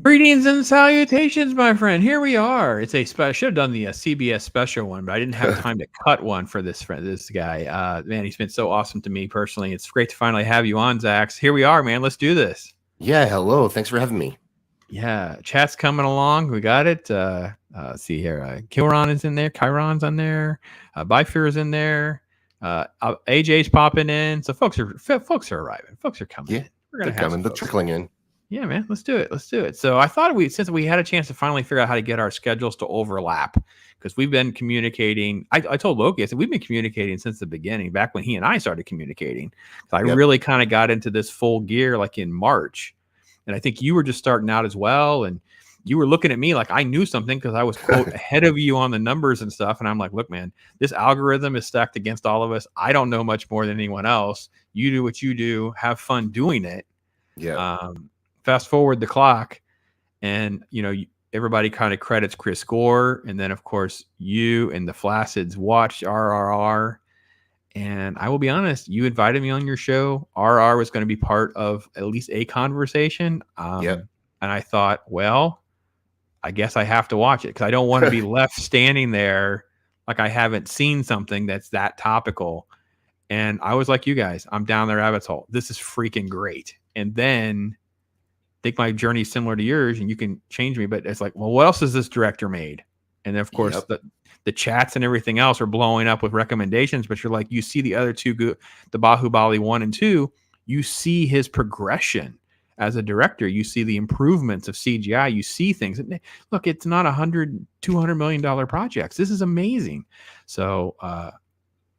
Greetings and salutations, my friend. Here we are. It's a special. I should have done the CBS special one, but I didn't have time to cut one for this friend, this guy. Man, he's been so awesome to me personally. It's great to finally have you on, ZAXX. Here we are, man. Let's do this. Yeah, hello. Thanks for having me. Yeah, chat's coming along. We got it. See here. Kilron is in there. Chiron's on there. Bifear is in there. AJ's popping in. So folks are arriving. Folks are coming in. We're gonna have coming. They're trickling in. Yeah, man, let's do it. Let's do it. So I thought since we had a chance to finally figure out how to get our schedules to overlap, because we've been communicating. I told Loki, I said, we've been communicating since the beginning, back when he and I started communicating. So I really kind of got into this full gear like in March. And I think you were just starting out as well. And you were looking at me like I knew something because I was, quote, ahead of you on the numbers and stuff. And I'm like, look, man, this algorithm is stacked against all of us. I don't know much more than anyone else. You do what you do. Have fun doing it. Yeah. Fast forward the clock, and everybody kind of credits Chris Gore, and then of course you and the Flacids watched RRR. And I will be honest, you invited me on your show. RR was going to be part of at least a conversation. And I thought, well, I guess I have to watch it because I don't want to be left standing there like I haven't seen something that's that topical. And I was like, you guys, I'm down the rabbit hole. This is freaking great. And then I think my journey is similar to yours, and you can change me, but it's like, well, what else has this director made? And then, of course, the chats and everything else are blowing up with recommendations, but you're like, you see the other two, the Bahubali 1 and 2, you see his progression as a director. You see the improvements of CGI. You see things. And look, it's not $200 million projects. This is amazing. So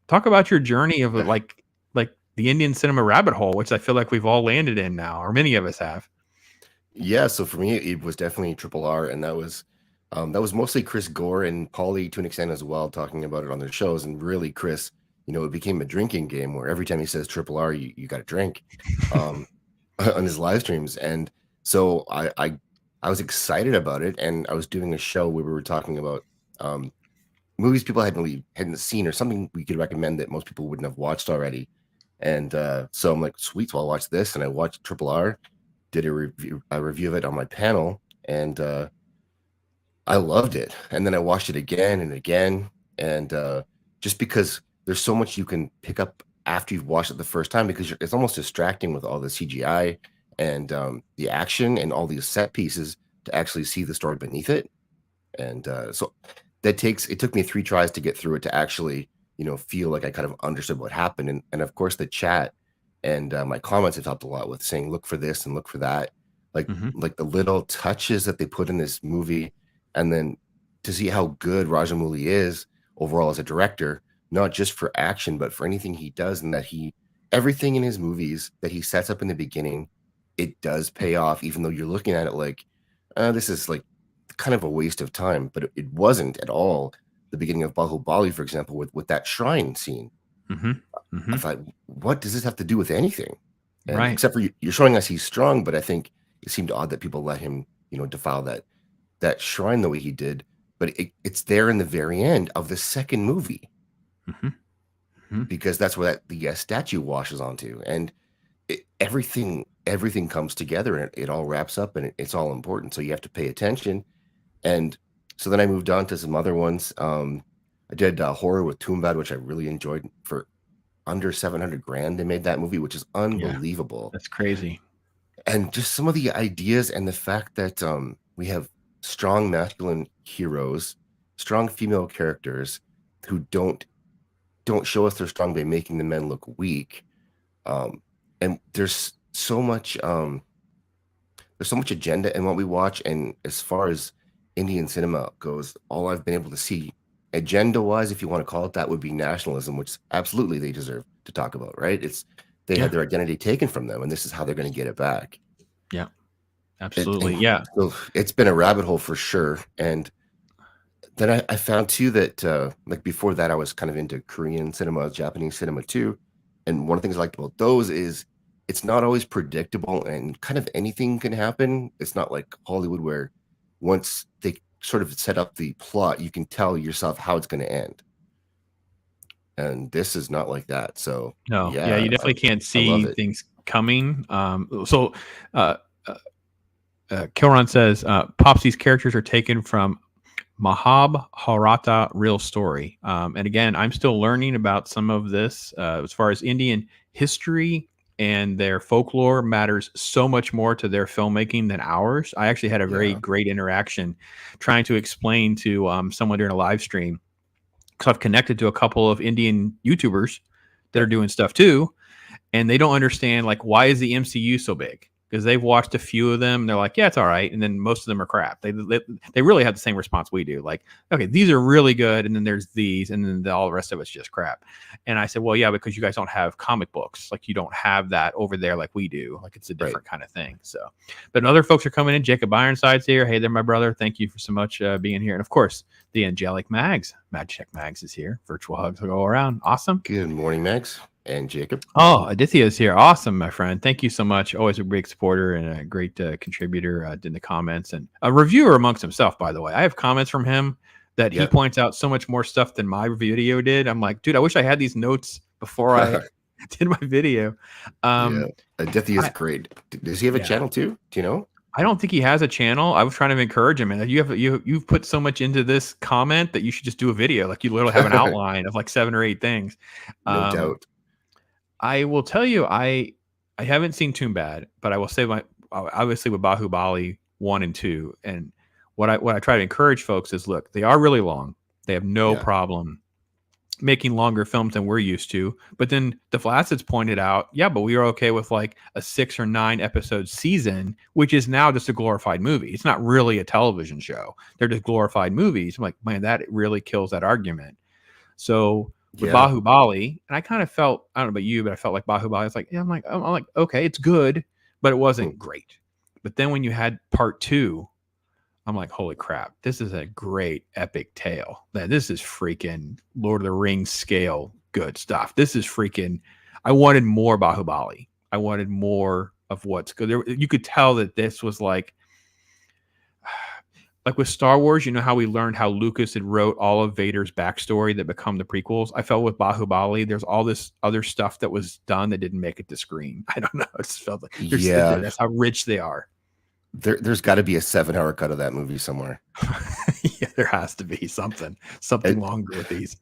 talk about your journey of like the Indian cinema rabbit hole, which I feel like we've all landed in now, or many of us have. Yeah, so for me, it was definitely RRR, and that was mostly Chris Gore and Paulie to an extent as well, talking about it on their shows. And really, Chris, it became a drinking game where every time he says RRR, you got to drink on his live streams. And so I was excited about it, and I was doing a show where we were talking about movies people hadn't seen, or something we could recommend that most people wouldn't have watched already. And so I'm like, sweet, so I'll watch this, and I watched RRR. Did a review of it on my panel, and I loved it. And then I watched it again and again, and just because there's so much you can pick up after you've watched it the first time, because it's almost distracting with all the CGI and the action and all these set pieces to actually see the story beneath it. And so it took me 3 tries to get through it to actually feel like I kind of understood what happened. And of course the chat and my comments have helped a lot with saying, look for this and look for that. Like the little touches that they put in this movie, and then to see how good Rajamouli is overall as a director, not just for action, but for anything he does, and that everything in his movies that he sets up in the beginning, it does pay off, even though you're looking at it like, this is like kind of a waste of time, but it wasn't at all. The beginning of Bahubali, for example, with that shrine scene. I thought, what does this have to do with anything? And right. Except for you're showing us he's strong, but I think it seemed odd that people let him, defile that shrine the way he did. But it's there in the very end of the second movie, because that's where the statue washes onto, and everything comes together, and it all wraps up, and it's all important. So you have to pay attention. And so then I moved on to some other ones. I did horror with Toombad, which I really enjoyed. For under $700,000 they made that movie, which is unbelievable. That's crazy. And just some of the ideas, and the fact that we have strong masculine heroes, strong female characters who don't show us they're strong by making the men look weak. And there's so much agenda in what we watch. And as far as Indian cinema goes, all I've been able to see agenda-wise, if you want to call it that, would be nationalism, which absolutely they deserve to talk about, right? They had their identity taken from them, and this is how they're going to get it back. Yeah, absolutely. So it's been a rabbit hole for sure. And then I found too that like before that, I was kind of into Korean cinema, Japanese cinema too. And one of the things I liked about those is it's not always predictable, and kind of anything can happen. It's not like Hollywood, where once they sort of set up the plot, you can tell yourself how it's going to end. And this is not like that. So you definitely can't see things coming. So Kilron says Popsy's characters are taken from Mahabharata real story. And again, I'm still learning about some of this as far as Indian history and their folklore matters so much more to their filmmaking than ours. I actually had a very great interaction trying to explain to someone during a live stream, because I've connected to a couple of Indian YouTubers that are doing stuff too, and they don't understand, like, why is the MCU so big? Because they've watched a few of them, and they're like, yeah, it's all right, and then most of them are crap. They really have the same response we do, like, okay, these are really good, and then there's these, and then all the rest of it's just crap. And I said, well, yeah, because you guys don't have comic books, like you don't have that over there like we do, like it's a different kind of thing. So, but other folks are coming in. Jacob Ironside's here. Hey there, my brother. Thank you for so much being here, and of course, the angelic Mags, Magic Mags is here. Virtual hugs will go around. Awesome. Good morning, Mags. And Jacob. Oh, Aditya is here. Awesome, my friend. Thank you so much. Always a big supporter and a great contributor in the comments, and a reviewer amongst himself, by the way. I have comments from him that he points out so much more stuff than my video did. I'm like, dude, I wish I had these notes before I did my video. Aditya is great. Does he have a channel too? Do you know? I don't think he has a channel. I was trying to encourage him, and you've put so much into this comment that you should just do a video. Like, you literally have an outline of like 7 or 8 things. No doubt. I will tell you, I haven't seen Toombad, but I will say obviously with Bahubali 1 and 2, and what I try to encourage folks is, look, they are really long. They have no problem making longer films than we're used to. But then the Flacids pointed out, but we are okay with like a 6 or 9 episode season, which is now just a glorified movie. It's not really a television show. They're just glorified movies. I'm like, man, that really kills that argument. So with Bahubali, and I kind of felt, I don't know about you, but I felt like Bahubali. It's like, I'm like, okay, it's good, but it wasn't great. But then when you had part 2, I'm like, holy crap, this is a great epic tale. This is freaking Lord of the Rings scale good stuff. This is freaking, I wanted more Bahubali. I wanted more of what's good. You could tell that this was like with Star Wars, you know how we learned how Lucas had wrote all of Vader's backstory that become the prequels? I felt with Bahubali, there's all this other stuff that was done that didn't make it to screen. I don't know. It just felt like that's how rich they are. There's got to be a 7-hour cut of that movie somewhere. Yeah, there has to be something longer with these.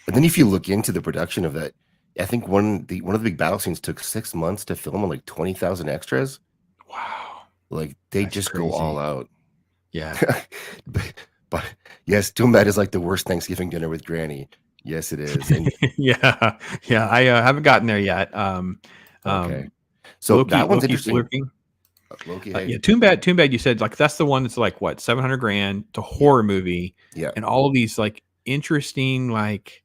But then if you look into the production of that, I think one of the big battle scenes took 6 months to film, and like 20,000 extras. Wow. Like that's just crazy. Go all out. Yeah. but yes, Toombad is like the worst Thanksgiving dinner with Granny. Yes, it is. And yeah. I haven't gotten there yet. Okay. So Loki, that one's interesting. Lurking. Loki, hey. Toombad. You said like that's the one that's like what, $700,000 to horror movie. Yeah. And all of these like interesting, like,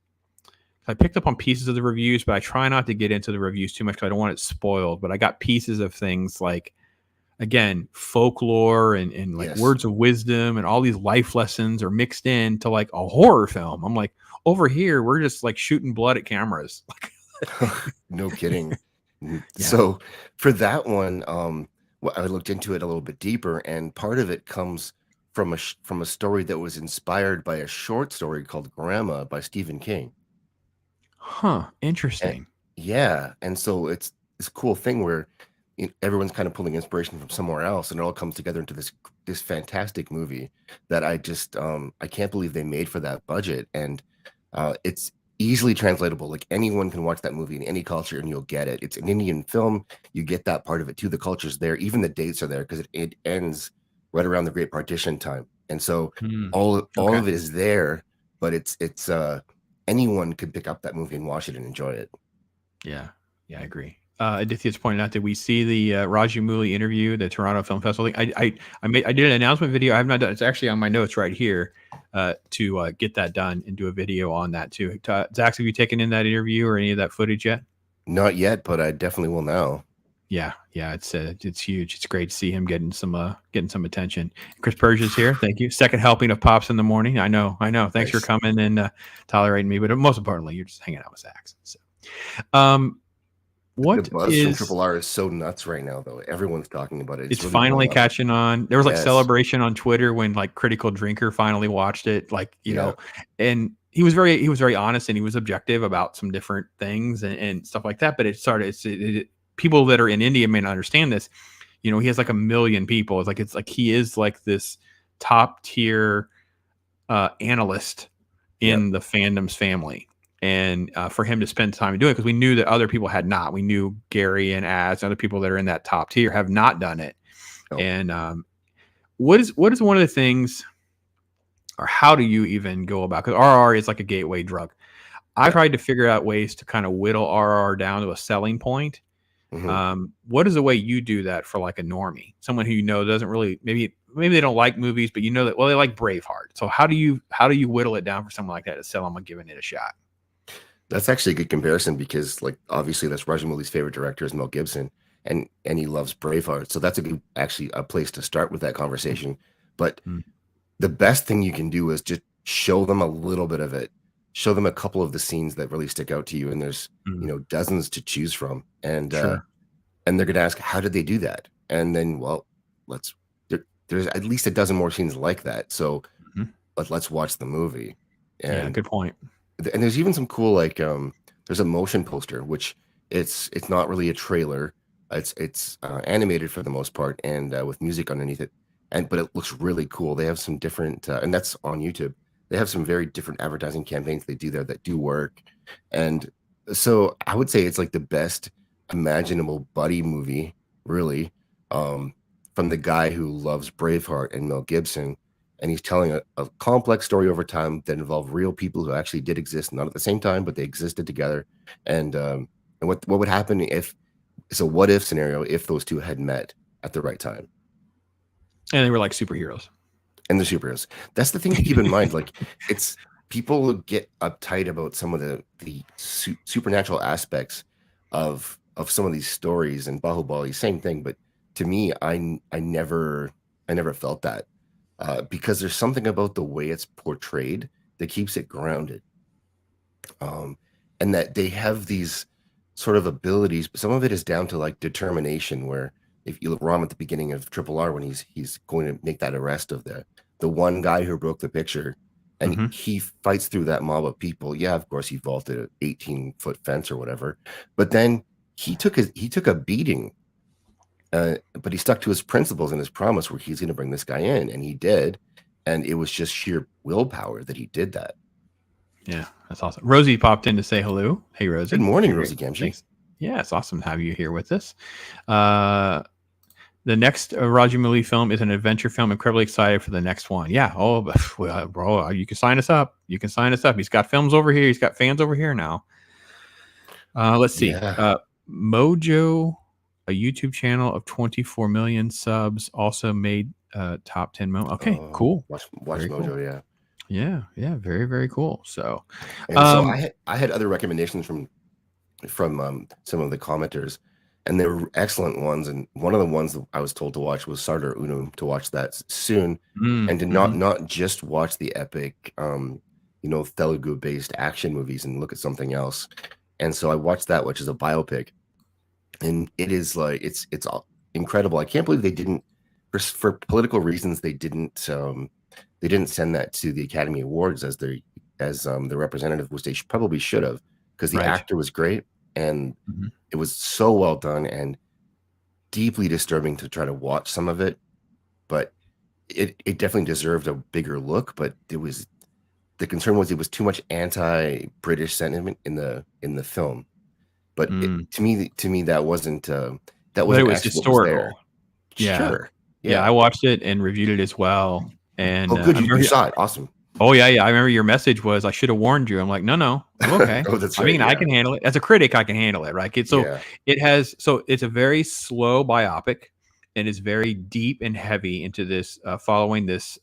I picked up on pieces of the reviews, but I try not to get into the reviews too much because I don't want it spoiled. But I got pieces of things like, again, folklore and like words of wisdom and all these life lessons are mixed in to like a horror film. I'm like, over here, we're just like shooting blood at cameras. No kidding. So for that one, I looked into it a little bit deeper, and part of it comes from a story that was inspired by a short story called Grandma by Stephen King. Huh. Interesting. And so it's this cool thing where everyone's kind of pulling inspiration from somewhere else, and it all comes together into this fantastic movie that I just I can't believe they made for that budget. And it's easily translatable. Like anyone can watch that movie in any culture and you'll get it. It's an Indian film. You get that part of it too. The culture's there. Even the dates are there because it ends right around the Great Partition time. And so all of it is there, but it's anyone could pick up that movie and watch it and enjoy it. Yeah, I agree. Aditya's pointed out that we see the Rajamouli interview, the Toronto Film Festival thing. I did an announcement video. I have not done. It's actually on my notes right here to get that done and do a video on that too. ZAXX, have you taken in that interview or any of that footage yet? Not yet, but I definitely will now. Yeah, it's huge. It's great to see him getting some attention. Chris Persia's here. Thank you. Second helping of Pops in the morning. I know. Thanks for coming and tolerating me, but most importantly, you're just hanging out with ZAXX. So, the buzz from Triple R is so nuts right now, though. Everyone's talking about it. It's really finally catching on. There was like celebration on Twitter when like Critical Drinker finally watched it. Like, you know, and he was very honest and he was objective about some different things and stuff like that. But it started. People that are in India may not understand this. You know, he has like 1 million people. It's like he is like this top tier analyst Yeah. in the fandom's family. And for him to spend time doing it, because we knew that other people had not. We knew Gary and Az, other people that are in that top tier have not done it. Oh. And what is one of the things, or how do you even go about? Because RR is like a gateway drug. I tried to figure out ways to kind of whittle RR down to a selling point. What is the way you do that for like a normie, someone who you know doesn't really, maybe they don't like movies, but you know that, well, they like Braveheart. So how do you whittle it down for someone like that to sell them on giving it a shot? That's actually a good comparison because, like, obviously, that's Rajamouli's favorite director is Mel Gibson, and he loves Braveheart. So that's actually a place to start with that conversation. But the best thing you can do is just show them a little bit of it. Show them a couple of the scenes that really stick out to you, and there's dozens to choose from, and they're going to ask, how did they do that? And then, well, there's at least a dozen more scenes like that. So let's watch the movie. And good point. And there's even some cool, like, there's a motion poster, which it's not really a trailer. It's animated for the most part, and with music underneath it, but it looks really cool. They have some different, and that's on YouTube. They have some very different advertising campaigns they do there that do work, and so I would say it's like the best imaginable buddy movie, really, from the guy who loves Braveheart and Mel Gibson. And he's telling a complex story over time that involved real people who actually did exist, not at the same time, but they existed together. And what would happen if, it's a what if scenario, if those two had met at the right time. And they were like superheroes. And the superheroes. That's the thing to keep in mind. Like, it's people get uptight about some of the supernatural aspects of some of these stories, and Bahubali, same thing. But to me, I never felt that. Because there's something about the way it's portrayed that keeps it grounded, and that they have these sort of abilities. But some of it is down to like determination. Where if you look Rom at the beginning of Triple R, when he's going to make that arrest of the one guy who broke the picture, and he fights through that mob of people. Yeah, of course he vaulted an 18-foot fence or whatever, but then he took a beating. But he stuck to his principles and his promise where he's going to bring this guy in, and he did. And it was just sheer willpower that he did that. Yeah, that's awesome. Rosie popped in to say hello. Hey, Rosie. Good morning, Rosie Gamgee. Thanks. Yeah, it's awesome to have you here with us. The next Rajamouli film is an adventure film. Incredibly excited for the next one. Yeah. Oh, well, bro, you can sign us up. He's got films over here. He's got fans over here now. Let's see. Yeah. Mojo, a YouTube channel of 24 million subs, also made top 10 moment. Okay, cool. Watch Mojo, cool. Yeah, very, very cool. So, so I had other recommendations from some of the commenters, and they were excellent ones. And one of the ones that I was told to watch was Sardar Unum, to watch that soon, and to not just watch the epic, Telugu based action movies, and look at something else. And so I watched that, which is a biopic. And it is like it's incredible. I can't believe they didn't, for political reasons, they didn't send that to the Academy Awards as the representative, which they probably should have, because the actor was great, and it was so well done and deeply disturbing to try to watch some of it. But it definitely deserved a bigger look. But the concern was it was too much anti-British sentiment in the film. But to me, that wasn't that was. But it was historical. Yeah. Sure. Yeah, I watched it and reviewed it as well. And good, you saw it. Awesome. Oh yeah. I remember your message was, "I should have warned you." I'm like, no, I'm okay. That's right. I mean, I can handle it as a critic. I can handle it, right? It's a very slow biopic, and it's very deep and heavy into this, following this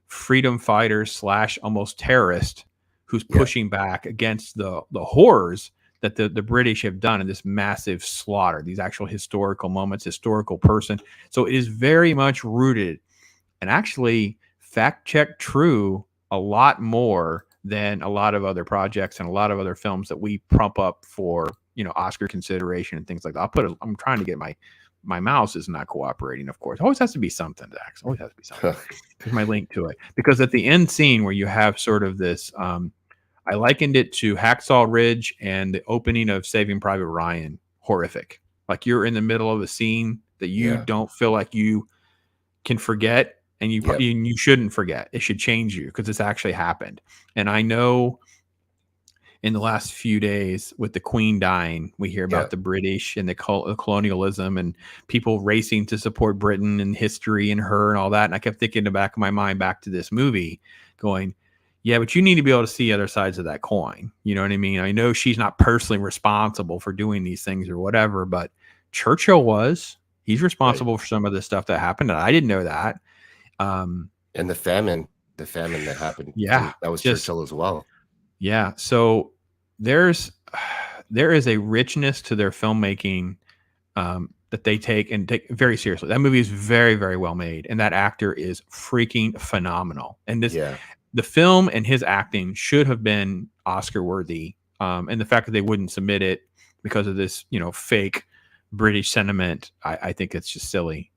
freedom fighter / almost terrorist who's pushing back against the horrors that the British have done in this massive slaughter, these actual historical moments, historical person. So it is very much rooted and actually fact check true a lot more than a lot of other projects and a lot of other films that we prump up for, Oscar consideration and things like that. I'm trying to get my mouse is not cooperating, of course. Always has to be something, ZAXX. Always has to be something. Here's my link to it. Because at the end scene where you have sort of this, I likened it to Hacksaw Ridge and the opening of Saving Private Ryan. Horrific. Like you're in the middle of a scene that you Yeah. don't feel like you can forget, and Yep. you shouldn't forget. It should change you because it's actually happened. And I know in the last few days with the Queen dying, we hear Yeah. about the British and the colonialism and people racing to support Britain and history and her and all that. And I kept thinking in the back of my mind back to this movie going, yeah, but you need to be able to see other sides of that coin. You know what I mean? I know she's not personally responsible for doing these things or whatever, but Churchill was. He's Right. responsible for some of the stuff that happened. And I didn't know that. Um, And the famine that happened yeah, from that was just Churchill as well. yeah. So there's there is a richness to their filmmaking that they take very seriously. That movie is very, very well made, and that actor is freaking phenomenal. And Yeah. the film and his acting should have been Oscar worthy. And the fact that they wouldn't submit it because of this, fake British sentiment, I think it's just silly.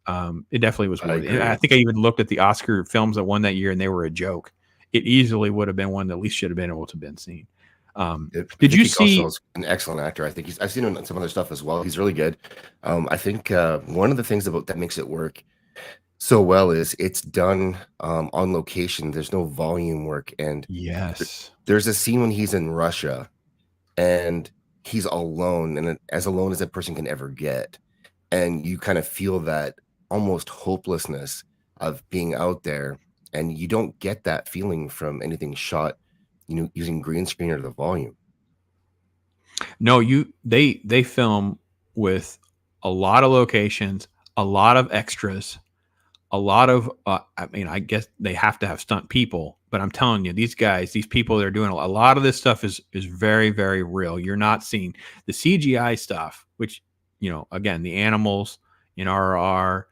It definitely was I worthy. And I agree. think I even looked at the Oscar films that won that year, and they were a joke. It easily would have been one that at least should have been able to have been seen. I Did think you he also see? is an excellent actor. I think I've seen him in some other stuff as well. He's really good. I think one of the things about that makes it work so well is it's done on location. There's no volume work, and Yes. there's a scene when he's in Russia and he's alone, and as alone as a person can ever get, and you kind of feel that almost hopelessness of being out there, and you don't get that feeling from anything shot, using green screen or the volume. No, they film with a lot of locations, a lot of extras, a lot of I mean, I guess they have to have stunt people, but I'm telling you, these guys, these people that are doing a lot of this stuff is very, very real. You're not seeing the CGI stuff, which, again, the animals in RRR,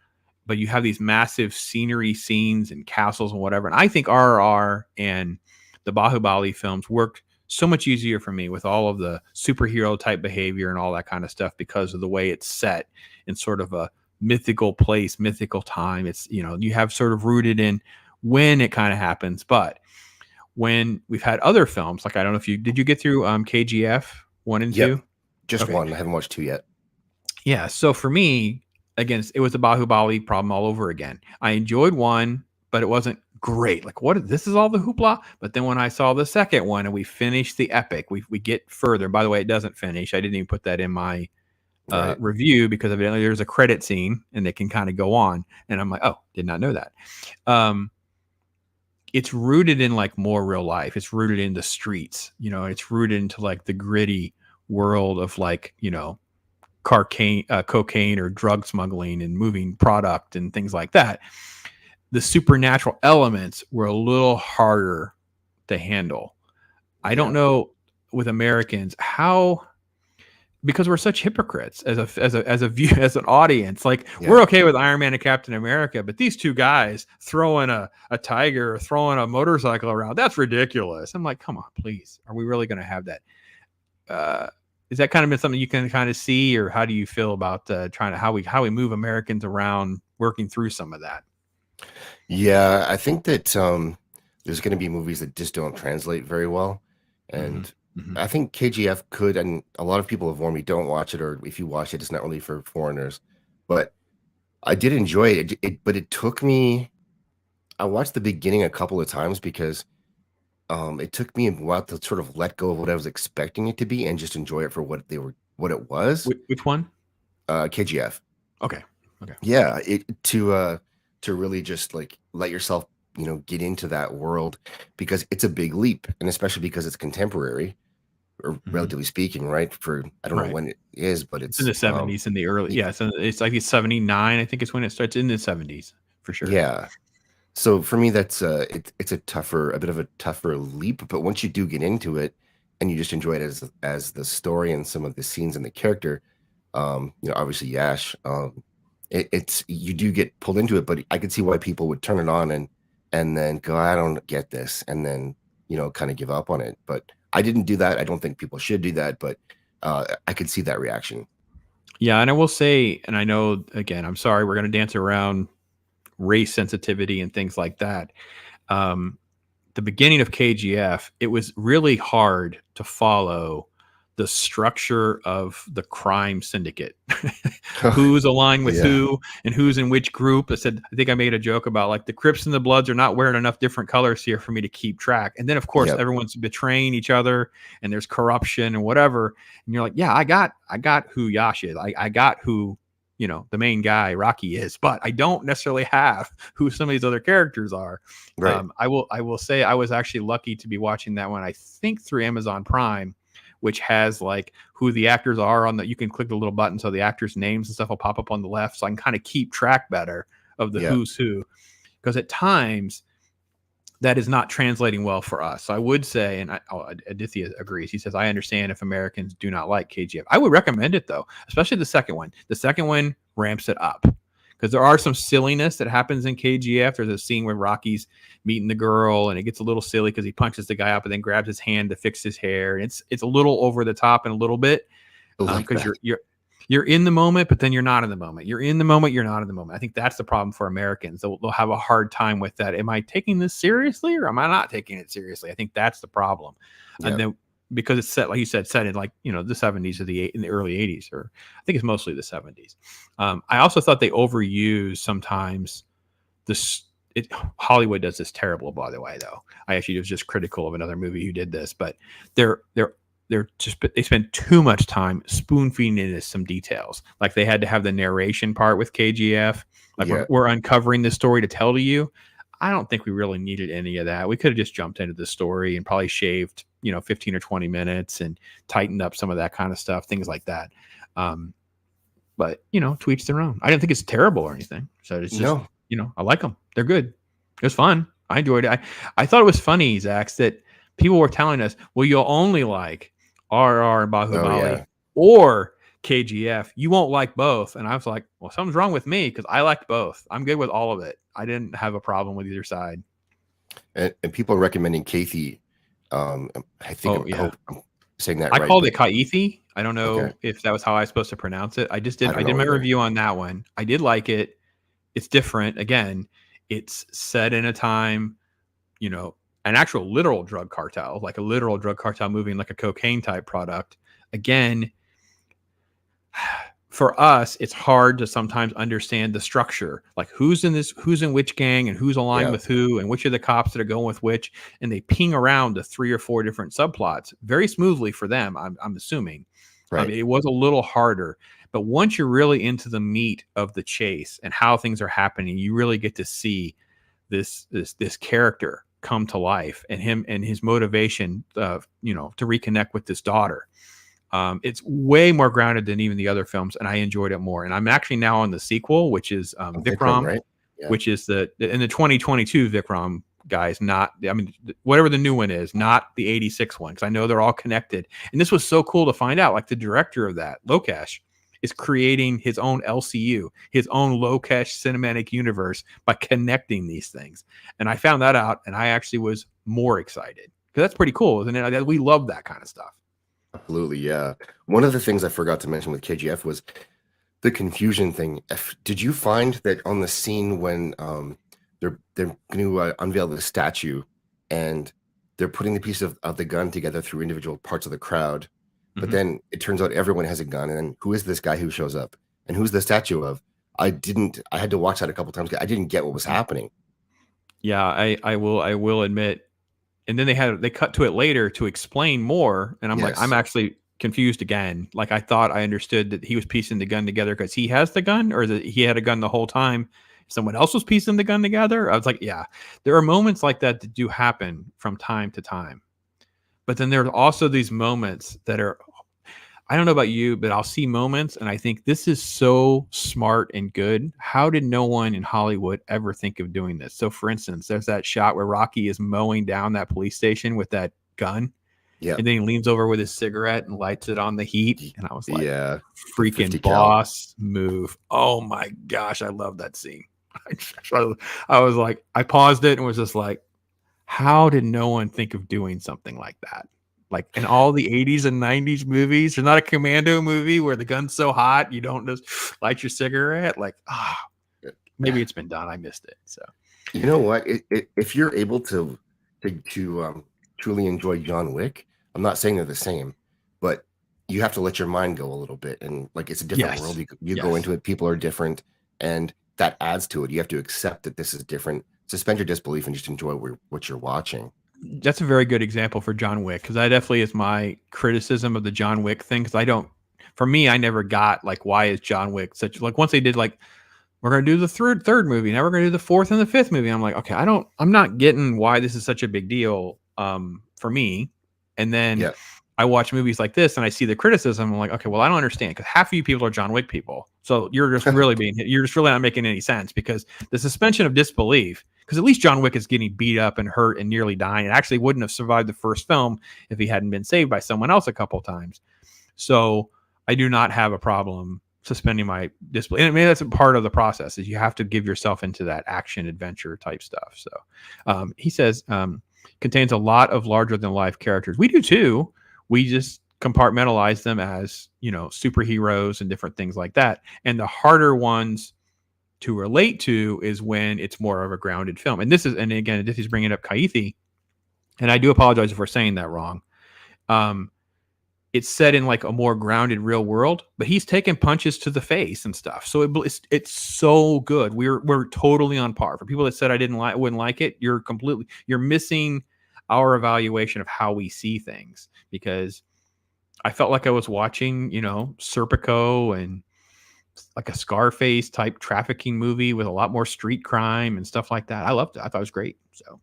but you have these massive scenery scenes and castles and whatever. And I think RRR and the Bahubali films worked so much easier for me with all of the superhero type behavior and all that kind of stuff because of the way it's set in sort of a mythical place, mythical time. It's, you have sort of rooted in when it kind of happens. But when we've had other films, like I don't know if did you get through KGF 1 and Yep, 2? just Okay. one. I haven't watched two yet. Yeah. So for me, again, it was the Bahubali problem all over again. I enjoyed one, but it wasn't great. Like, this is all the hoopla. But then when I saw the second one and we finished the epic, we get further. By the way, it doesn't finish. I didn't even put that in my Right. review because evidently there's a credit scene and they can kind of go on. And I'm like, oh, did not know that. It's rooted in like more real life. It's rooted in the streets. It's rooted into like the gritty world of like, cocaine or drug smuggling and moving product and things like that. The supernatural elements were a little harder to handle. I don't Yeah. know with Americans how, because we're such hypocrites as a view, as an audience. Like, we're Yeah. okay with Iron Man and Captain America, but these two guys throwing a tiger or throwing a motorcycle around, that's ridiculous. I'm like, come on, please. Are we really going to have that? Is that kind of been something you can kind of see, or how do you feel about trying to how we move Americans around, working through some of that? Yeah, I think that there's going to be movies that just don't translate very well, Mm-hmm. and Mm-hmm. I think KGF could, and a lot of people have warned me don't watch it, or if you watch it, it's not really for foreigners. But I did enjoy it. But it took me. I watched the beginning a couple of times because it took me a while to sort of let go of what I was expecting it to be and just enjoy it for what it was. Which one? KGF. Okay. Okay. Yeah, it to really just like let yourself, get into that world because it's a big leap, and especially because it's contemporary or Mm-hmm. relatively speaking, right? For I don't know Right. when it is, but It's in it's the 70s, in the early, y- yeah. So it's like 79, I think it's when it starts, in the 70s for sure. yeah. So for me, that's it's a bit of a tougher leap, but once you do get into it and you just enjoy it as the story and some of the scenes and the character, obviously Yash, it's you do get pulled into it, but I could see why people would turn it on and then go, I don't get this, and then kind of give up on it. But I didn't do that. I don't think people should do that, but I could see that reaction. Yeah, and I will say, and I know, again, I'm sorry, we're going to dance around race sensitivity and things like that. Um, the beginning of KGF, it was really hard to follow the structure of the crime syndicate. Who's aligned with who and who's in which group. I think I made a joke about like the Crips and the Bloods are not wearing enough different colors here for me to keep track. And then of course everyone's betraying each other and there's corruption and whatever. And you're like, yeah, I got who Yash is. I got who, you know, the main guy Rocky is, but I don't necessarily have who some of these other characters are. Right. I will say I was actually lucky to be watching that one, I think through Amazon Prime, which has like who the actors are on that. You can click the little button so the actors' names and stuff will pop up on the left, so I can kind of keep track better of the who's who, because at times that is not translating well for us. So I would say, and Aditya agrees. He says, I understand if Americans do not like KGF. I would recommend it though, especially the second one. The second one ramps it up because there are some silliness that happens in KGF. There's a scene where Rocky's meeting the girl and it gets a little silly because he punches the guy up and then grabs his hand to fix his hair. It's a little over the top and a little bit because you're in the moment, but then you're not in the moment. You're in the moment, you're not in the moment. I think that's the problem for Americans. They'll have a hard time with that. Am I taking this seriously or am I not taking it seriously? I think that's the problem. Yep. And then because it's set, like you said, set in like, you know, the 70s or in the early 80s, or I think it's mostly the 70s. I also thought they overuse sometimes this. Hollywood does this terrible, by the way, though. I actually was just critical of another movie who did this, but they spend too much time spoon feeding into some details. Like they had to have the narration part with KGF. Like we're uncovering the story to tell to you. I don't think we really needed any of that. We could have just jumped into the story and probably shaved, 15 or 20 minutes and tightened up some of that kind of stuff, things like that. But to each their own. I didn't think it's terrible or anything. So it's just, I like them. They're good. It was fun. I enjoyed it. I thought it was funny, ZAXX, that people were telling us, well, you'll only like RR and Bahubali or KGF. You won't like both. And I was like, well, something's wrong with me because I liked both. I'm good with all of it. I didn't have a problem with either side. And people are recommending Caithi. I hope I'm saying that right. I called it Caithi. I don't know if that was how I was supposed to pronounce it. I did my review on that one. I did like it. It's different. Again, it's set in a time, an actual literal drug cartel, like a literal drug cartel moving like a cocaine type product. Again, for us, it's hard to sometimes understand the structure, like who's in which gang and who's aligned with who and which are the cops that are going with which. And they ping around to 3 or 4 different subplots very smoothly for them. I'm assuming. Right. It was a little harder, but once you're really into the meat of the chase and how things are happening, you really get to see this character come to life and him and his motivation, to reconnect with this daughter. It's way more grounded than even the other films, and I enjoyed it more. And I'm actually now on the sequel, which is Vikram, right? Which is in the 2022 Vikram guys, whatever the new one is, not the 86 one, because I know they're all connected. And this was so cool to find out. Like the director of that, LoCash, is creating his own LCU, his own LoCash cinematic universe by connecting these things. And I found that out, and I actually was more excited because that's pretty cool, isn't it? We love that kind of stuff. Absolutely, yeah. One of the things I forgot to mention with KGF was the confusion thing. Did you find that on the scene when they're going to unveil the statue and they're putting the piece of the gun together through individual parts of the crowd, but then it turns out everyone has a gun, and then who is this guy who shows up and who's the statue of? I had to watch that a couple times. I didn't get what was happening. Yeah, I will admit. And then they cut to it later to explain more. And I'm like, I'm actually confused again. Like I thought I understood that he was piecing the gun together because he has the gun, or that he had a gun the whole time. Someone else was piecing the gun together. I was like, yeah, there are moments like that do happen from time to time. But then there are also these moments that are, I don't know about you, but I'll see moments and I think this is so smart and good. How did no one in Hollywood ever think of doing this? So for instance, there's that shot where Rocky is mowing down that police station with that gun. Yeah. And then he leans over with his cigarette and lights it on the heat. And I was like, freaking boss move. Oh my gosh. I love that scene. I was like, I paused it and was just like, how did no one think of doing something like that? Like in all the 80s and 90s movies, there's not a commando movie where the gun's so hot you don't just light your cigarette. Like, maybe it's been done. I missed it. So, you know what? If you're able to truly enjoy John Wick, I'm not saying they're the same, but you have to let your mind go a little bit, and like it's a different world. Yes. You go Yes. into it, people are different, and that adds to it. You have to accept that this is different. Suspend your disbelief and just enjoy what you're watching. That's a very good example for John Wick, because that definitely is my criticism of the John Wick thing. Because I don't, for me, I never got like, why is John Wick such, like, once they did like, we're gonna do the third movie, now we're gonna do the fourth and the fifth movie. I'm like, okay, I'm not getting why this is such a big deal for me. And then Yeah. I watch movies like this and I see the criticism. I'm like, okay, well, I don't understand, because half of you people are John Wick people. So you're just really not making any sense, because the suspension of disbelief, because at least John Wick is getting beat up and hurt and nearly dying. It actually wouldn't have survived the first film if he hadn't been saved by someone else a couple times. So I do not have a problem suspending my disbelief. And maybe that's a part of the process, is you have to give yourself into that action adventure type stuff. So he says, contains a lot of larger than life characters. We do too. We just compartmentalize them as, superheroes and different things like that. And the harder ones to relate to is when it's more of a grounded film. And again, this is bringing up Caithi, and I do apologize if we're saying that wrong. It's set in like a more grounded real world, but he's taking punches to the face and stuff. So it's so good. We're totally on par. For people that said I wouldn't like it, you're missing our evaluation of how we see things, because I felt like I was watching, Serpico and like a Scarface type trafficking movie with a lot more street crime and stuff like that. I loved it. I thought it was great. So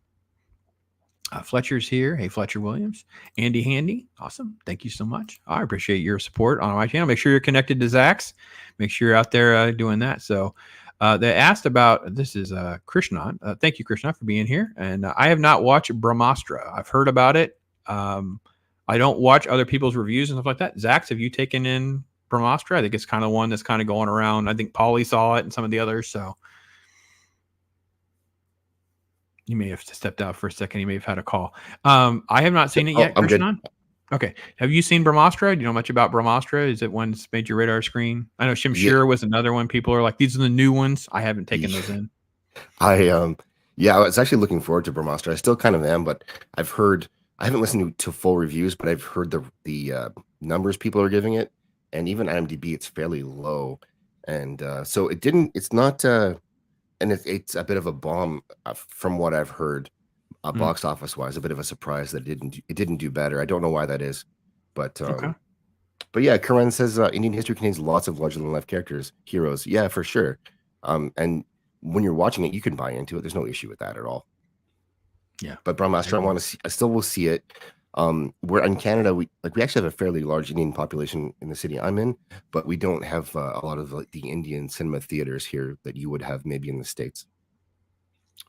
Fletcher's here. Hey, Fletcher Williams. Andy Handy. Awesome. Thank you so much. I appreciate your support on my channel. Make sure you're connected to ZAXX. Make sure you're out there doing that. So they asked about, this is Krishnan. Thank you, Krishnan, for being here. And I have not watched Brahmastra. I've heard about it. I don't watch other people's reviews and stuff like that. ZAXX, have you taken in Brahmastra? I think it's kind of one that's kind of going around. I think Paulie saw it and some of the others. So you may have stepped out for a second. You may have had a call. I have not seen it yet, I'm good. Krishnan. Okay. Have you seen Brahmastra? Do you know much about Brahmastra? Is it one that's made your radar screen? I know Shamshir was another one. People are like, these are the new ones. I haven't taken those in. I was actually looking forward to Brahmastra. I still kind of am, but I haven't listened to full reviews, but I've heard the numbers people are giving it, and even IMDb, it's fairly low. And so it's not, and it's a bit of a bomb from what I've heard, box office wise, a bit of a surprise that it didn't do better. I don't know why that is, but Okay. But yeah, Karen says Indian history contains lots of larger than life heroes. Yeah, for sure. And when you're watching it, you can buy into it. There's no issue with that at all. Yeah. But Brahmastra, I still will see it. We're in Canada. We actually have a fairly large Indian population in the city I'm in, but we don't have a lot of the Indian cinema theaters here that you would have maybe in the States.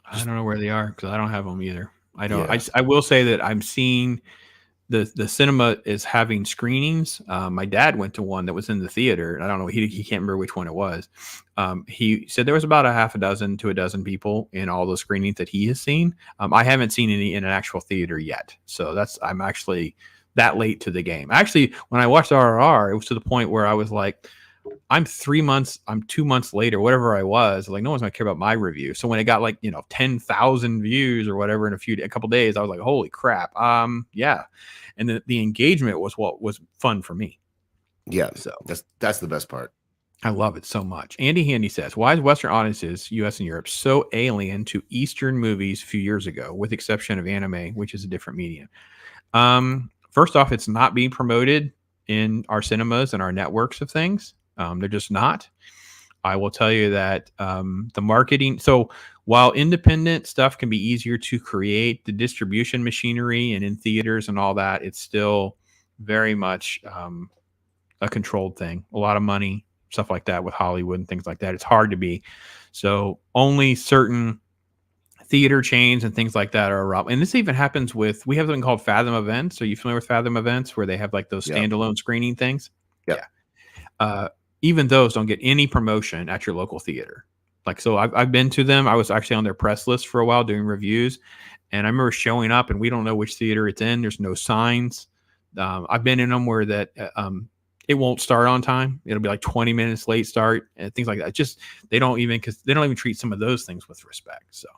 I don't know where they are, because I don't have them either. I don't. Yeah. I will say that I'm seeing the cinema is having screenings. My dad went to one that was in the theater, and I don't know, he can't remember which one it was. He said there was about a half a dozen to a dozen people in all the screenings that he has seen. I haven't seen any in an actual theater yet, so I'm actually that late to the game. Actually, when I watched RRR, it was to the point where I was like, I'm 2 months later, whatever I was, like, no one's gonna care about my review. So when it got like 10,000 views or whatever in a couple days, I was like, holy crap. Yeah. And the engagement was what was fun for me. Yeah. So that's the best part. I love it so much. Andy Handy says, why is Western audiences, US and Europe, so alien to Eastern movies a few years ago, with exception of anime, which is a different medium? First off, it's not being promoted in our cinemas and our networks of things. They're just not. I will tell you that the marketing, so while independent stuff can be easier to create, the distribution machinery and in theaters and all that, it's still very much a controlled thing. A lot of money, stuff like that with Hollywood and things like that. It's hard to be. So only certain theater chains and things like that are around. And this even happens we have something called Fathom Events. Are you familiar with Fathom Events, where they have like those standalone screening things? Yeah. Even those don't get any promotion at your local theater. Like, so I've been to them. I was actually on their press list for a while doing reviews, and I remember showing up and we don't know which theater it's in. There's no signs. I've been in them where that it won't start on time. It'll be like 20 minutes late start and things like that. Just they don't even treat some of those things with respect. So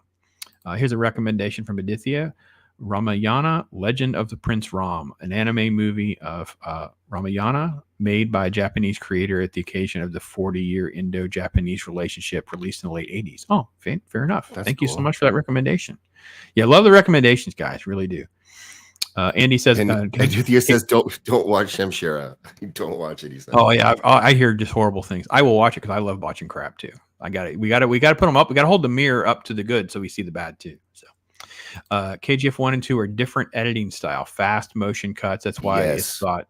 here's a recommendation from Aditya. Ramayana, Legend of the Prince Ram, an anime movie of Ramayana made by a Japanese creator at the occasion of the 40-year Indo-Japanese relationship released in the late 80s. Oh, fair enough. That's Thank you so cool. much for that recommendation. Yeah, love the recommendations, guys. Really do. Andy says, And Aditya says, don't watch Shamshira. Don't watch it, he says. Oh yeah, I hear just horrible things. I will watch it because I love watching crap too. I got it. We got to put them up. We got to hold the mirror up to the good so we see the bad too. So, KGF 1 and 2 are different editing style, fast motion cuts. That's why it's thought.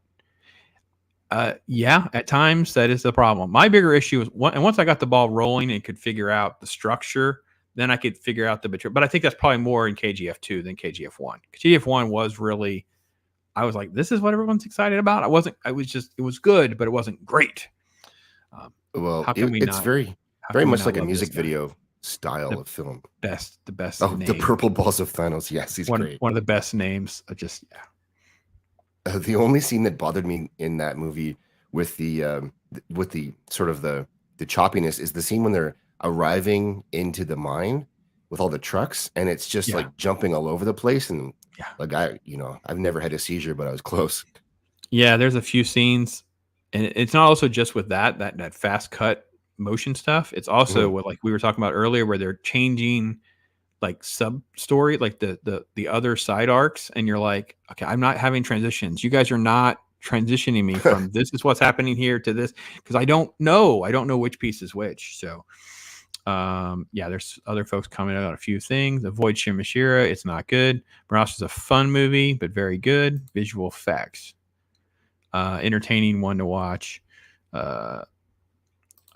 Yeah, at times that is the problem. My bigger issue is once I got the ball rolling and could figure out the structure, then I could figure out the betrayal. But I think that's probably more in KGF 2 than KGF 1. KGF 1 was really, I was like, this is what everyone's excited about. It was good, but it wasn't great. Well, it's very much like a music video style of film. The best. Oh, the purple balls of Thanos. Yes, he's great. One of the best names. The only scene that bothered me in that movie with the sort of the choppiness is the scene when they're arriving into the mine with all the trucks, and it's just like jumping all over the place. And like I've never had a seizure, but I was close. Yeah, there's a few scenes, and it's not also just with that fast cut motion stuff. It's also what like we were talking about earlier, where they're changing like sub story, like the other side arcs, and you're like, okay, I'm not having transitions. You guys are not transitioning me from this is what's happening here to this, because I don't know which piece is which. So there's other folks commenting on a few things. Avoid Shimashira, it's not good. Morass is a fun movie, but very good. Visual effects, entertaining one to watch.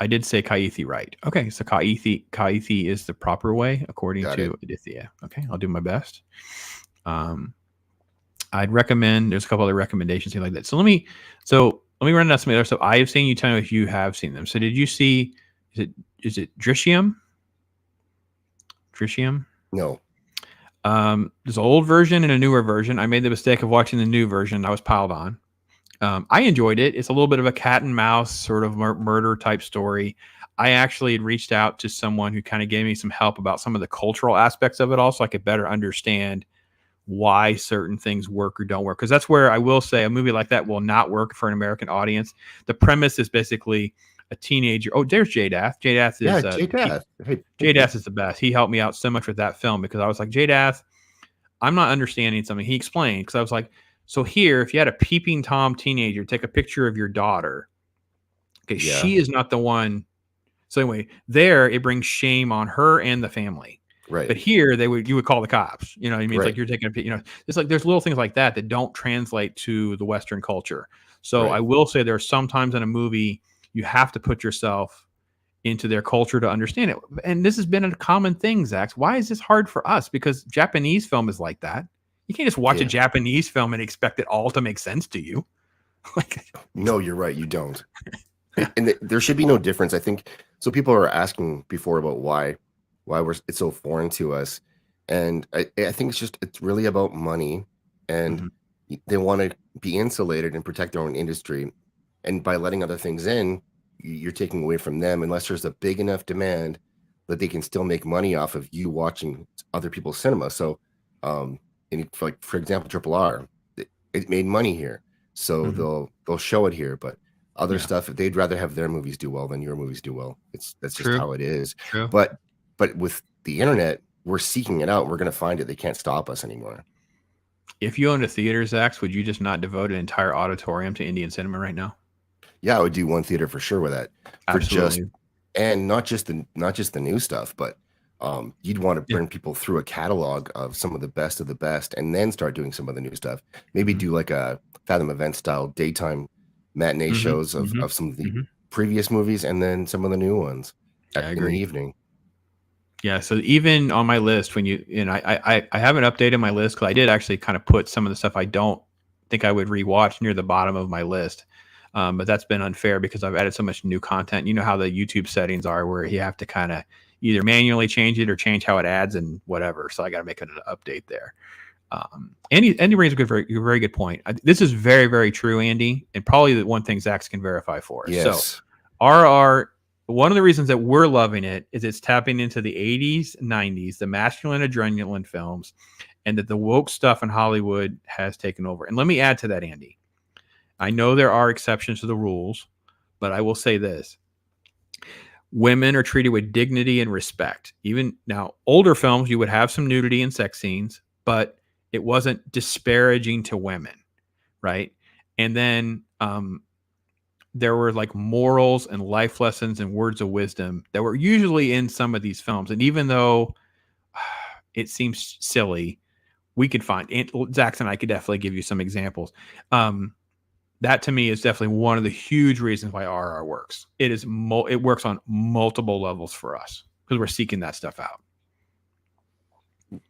I did say Caithi right. Okay, so Caithi is the proper way according to Aditya. Okay, I'll do my best. I'd recommend. There's a couple other recommendations like that. So let me run down some other stuff I have seen. You tell me if you have seen them. So did you see? Is it Drishium? Drishium? No. There's an old version and a newer version. I made the mistake of watching the new version. I was piled on. I enjoyed it. It's a little bit of a cat and mouse sort of murder type story. I actually had reached out to someone who kind of gave me some help about some of the cultural aspects of it all, so I could better understand why certain things work or don't work. Because that's where I will say a movie like that will not work for an American audience. The premise is basically a teenager. Oh, there's J-Dath. J-Dath is J-Dath is the best. He helped me out so much with that film because I was like, J-Dath, I'm not understanding something. He explained, because I was like, so here, if you had a peeping Tom teenager take a picture of your daughter, okay, she is not the one. So anyway, there it brings shame on her and the family. Right. But here you would call the cops. You know what I mean? Right. It's like you're taking it's like there's little things like that don't translate to the Western culture. So I will say there are sometimes in a movie you have to put yourself into their culture to understand it. And this has been a common thing, ZAXX. Why is this hard for us? Because Japanese film is like that. You can't just watch a Japanese film and expect it all to make sense to you. No, you're right. You don't. And there should be no difference. I think so. People are asking before about why it's so foreign to us, and I think it's really about money, and they want to be insulated and protect their own industry, and by letting other things in, you're taking away from them. Unless there's a big enough demand that they can still make money off of you watching other people's cinema. So, for example, Triple R, it made money here, so they'll show it here, but other stuff, they'd rather have their movies do well than your movies do well. That's just how it is. True. But with the internet, we're seeking it out. We're going to find it. They can't stop us anymore. If you owned a theater, ZAXX, would you just not devote an entire auditorium to Indian cinema right now? Yeah, I would do one theater for sure with that. Absolutely. And not just the new stuff, but you'd want to bring people through a catalog of some of the best, and then start doing some of the new stuff. Maybe do like a Fathom Event style daytime matinee shows of some of the previous movies, and then some of the new ones in the evening. Yeah, so even on my list, when I haven't updated my list because I did actually kind of put some of the stuff I don't think I would rewatch near the bottom of my list. But that's been unfair because I've added so much new content. You know how the YouTube settings are where you have to kind of either manually change it or change how it adds and whatever. So I got to make an update there. Andy brings a very good point. This is very, very true, Andy, and probably the one thing ZAXX can verify for us. Yes. So RR, one of the reasons that we're loving it is it's tapping into the 80s, 90s, the masculine adrenaline films, and that the woke stuff in Hollywood has taken over. And let me add to that, Andy. I know there are exceptions to the rules, but I will say this. Women are treated with dignity and respect. Even now, older films, you would have some nudity and sex scenes, but it wasn't disparaging to women, right? And then there were like morals and life lessons and words of wisdom that were usually in some of these films. And even though it seems silly, we could find, ZAXX and I could definitely give you some examples. That to me is definitely one of the huge reasons why RR works. It works on multiple levels for us because we're seeking that stuff out.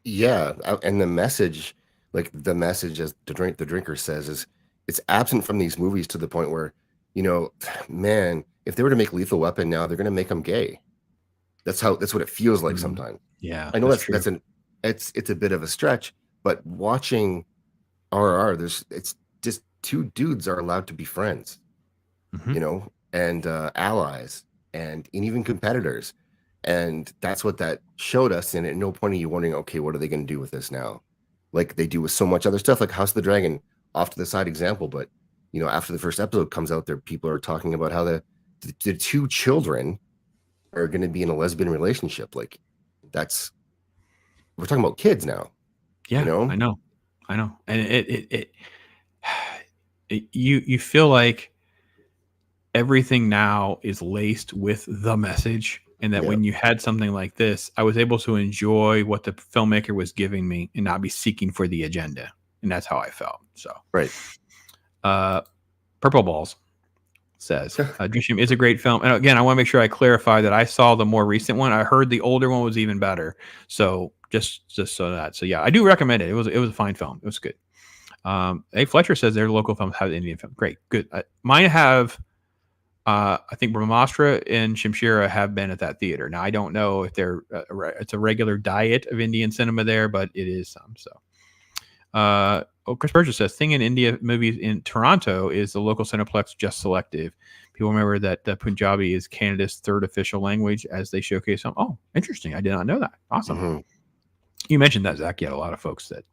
Yeah, and the message, like the message, as the drinker says, is it's absent from these movies to the point where, you know, man, if they were to make Lethal Weapon now, they're going to make him gay. That's what it feels like sometimes. Yeah, I know it's a bit of a stretch, but watching RR, it's just two dudes are allowed to be friends, you know, and allies and even competitors. And that's what that showed us. And at no point are you wondering, okay, what are they going to do with this now? Like they do with so much other stuff, like House of the Dragon, off to the side example. But, you know, after the first episode comes out there, people are talking about how the two children are going to be in a lesbian relationship. Like we're talking about kids now. Yeah, you know? I know. And you feel like everything now is laced with the message. And that when you had something like this, I was able to enjoy what the filmmaker was giving me and not be seeking for the agenda. And that's how I felt. So, right. Purple Balls says, Dream is a great film. And again, I want to make sure I clarify that I saw the more recent one. I heard the older one was even better. So just so that. So yeah, I do recommend it. It was a fine film. It was good. A Fletcher says their local films have Indian film. Great. Good. Mine have... I think Brahmastra and Shamshira have been at that theater. Now I don't know if it's a regular diet of Indian cinema there, but it is some. So, Chris Burgess says thing in India movies in Toronto is the local Cineplex just selective. People remember that Punjabi is Canada's third official language as they showcase some. Oh, interesting! I did not know that. Awesome. You mentioned that, Zach. You had a lot of folks that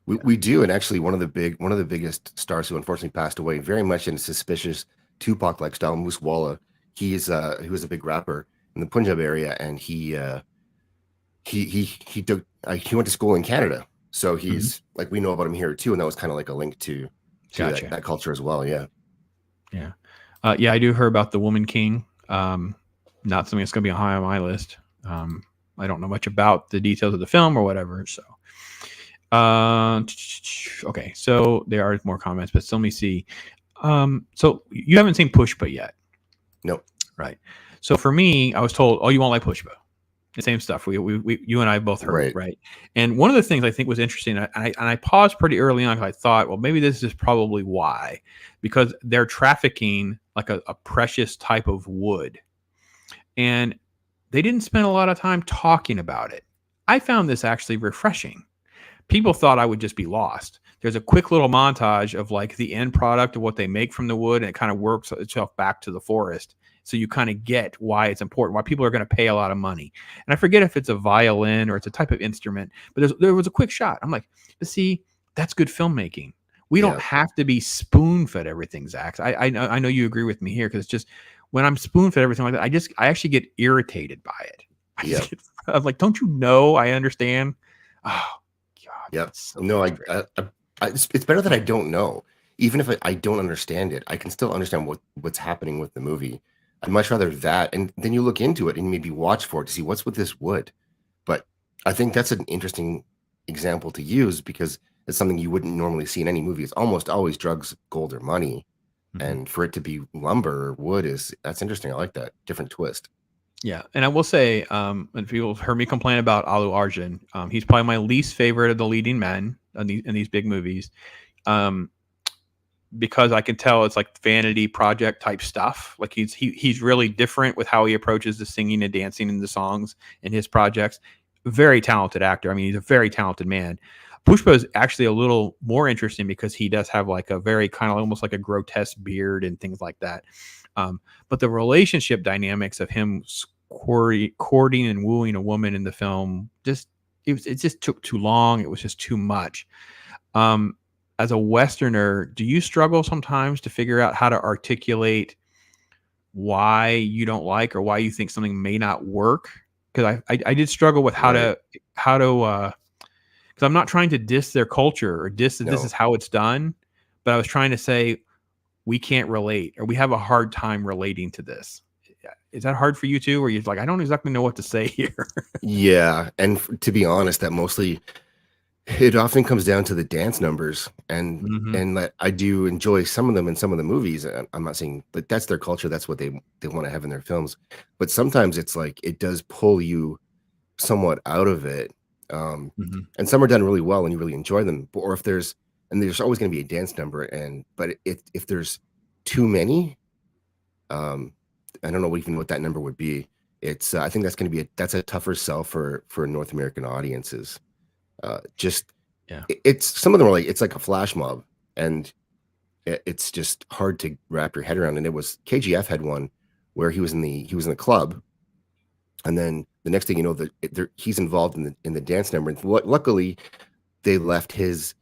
we do, and actually one of the biggest stars who unfortunately passed away, very much in a suspicious Tupac-like style, Moose Walla. He was a big rapper in the Punjab area, and he went to school in Canada, so he's like, we know about him here too, and that was kind of like a link to that culture as well. Yeah. I do hear about the Woman King. Not something that's going to be high on my list. I don't know much about the details of the film or whatever. So, okay, so there are more comments, but let me see. So you haven't seen Pushpa yet? Nope. Right. So for me, I was told, oh, you won't like Pushpa. The same stuff. You and I both heard, right? And one of the things I think was interesting, and I paused pretty early on because I thought, well, maybe this is probably why, because they're trafficking like a precious type of wood, and they didn't spend a lot of time talking about it. I found this actually refreshing. People thought I would just be lost. There's a quick little montage of like the end product of what they make from the wood, and it kind of works itself back to the forest. So you kind of get why it's important, why people are going to pay a lot of money. And I forget if it's a violin or it's a type of instrument, but there was a quick shot. I'm like, see, that's good filmmaking. We don't have to be spoon-fed everything, Zach. I know you agree with me here, because it's just when I'm spoon-fed everything like that, I actually get irritated by it. I'm like, don't you know? I understand. Oh God. Yep. So no, it's better that I don't know. Even if I don't understand it, I can still understand what's happening with the movie. I'd much rather that, and then you look into it and maybe watch for it to see what's with this wood. But I think that's an interesting example to use, because it's something you wouldn't normally see in any movie. It's almost always drugs, gold, or money. And for it to be lumber or wood, that's interesting. I like that different twist. Yeah, and I will say, and people heard me complain about Alu Arjun. He's probably my least favorite of the leading men in these big movies, because I can tell it's like vanity project type stuff. Like he's really different with how he approaches the singing and dancing in the songs in his projects. Very talented actor. I mean, he's a very talented man. Pushpa is actually a little more interesting because he does have like a very kind of almost like a grotesque beard and things like that. But the relationship dynamics of him courting and wooing a woman in the film just it just took too long. It was just too much. As a Westerner, do you struggle sometimes to figure out how to articulate why you don't like or why you think something may not work? Because I did struggle with how to because I'm not trying to diss their culture or diss that this is how it's done, but I was trying to say we can't relate or we have a hard time relating to this. Is that hard for you too? Or you're like, I don't exactly know what to say here? Yeah, and to be honest, that mostly it often comes down to the dance numbers, and that I do enjoy some of them in some of the movies. I'm not saying that that's their culture, that's what they want to have in their films, but sometimes it's like it does pull you somewhat out of it. And some are done really well and you really enjoy them. Or if there's always going to be a dance number, but if there's too many, I don't know even what that number would be. It's I think that's going to be that's a tougher sell for North American audiences. It's some of them are like it's like a flash mob, and it's just hard to wrap your head around. And it was KGF had one where he was in the club, and then the next thing you know, he's involved in the dance number. And luckily, they left his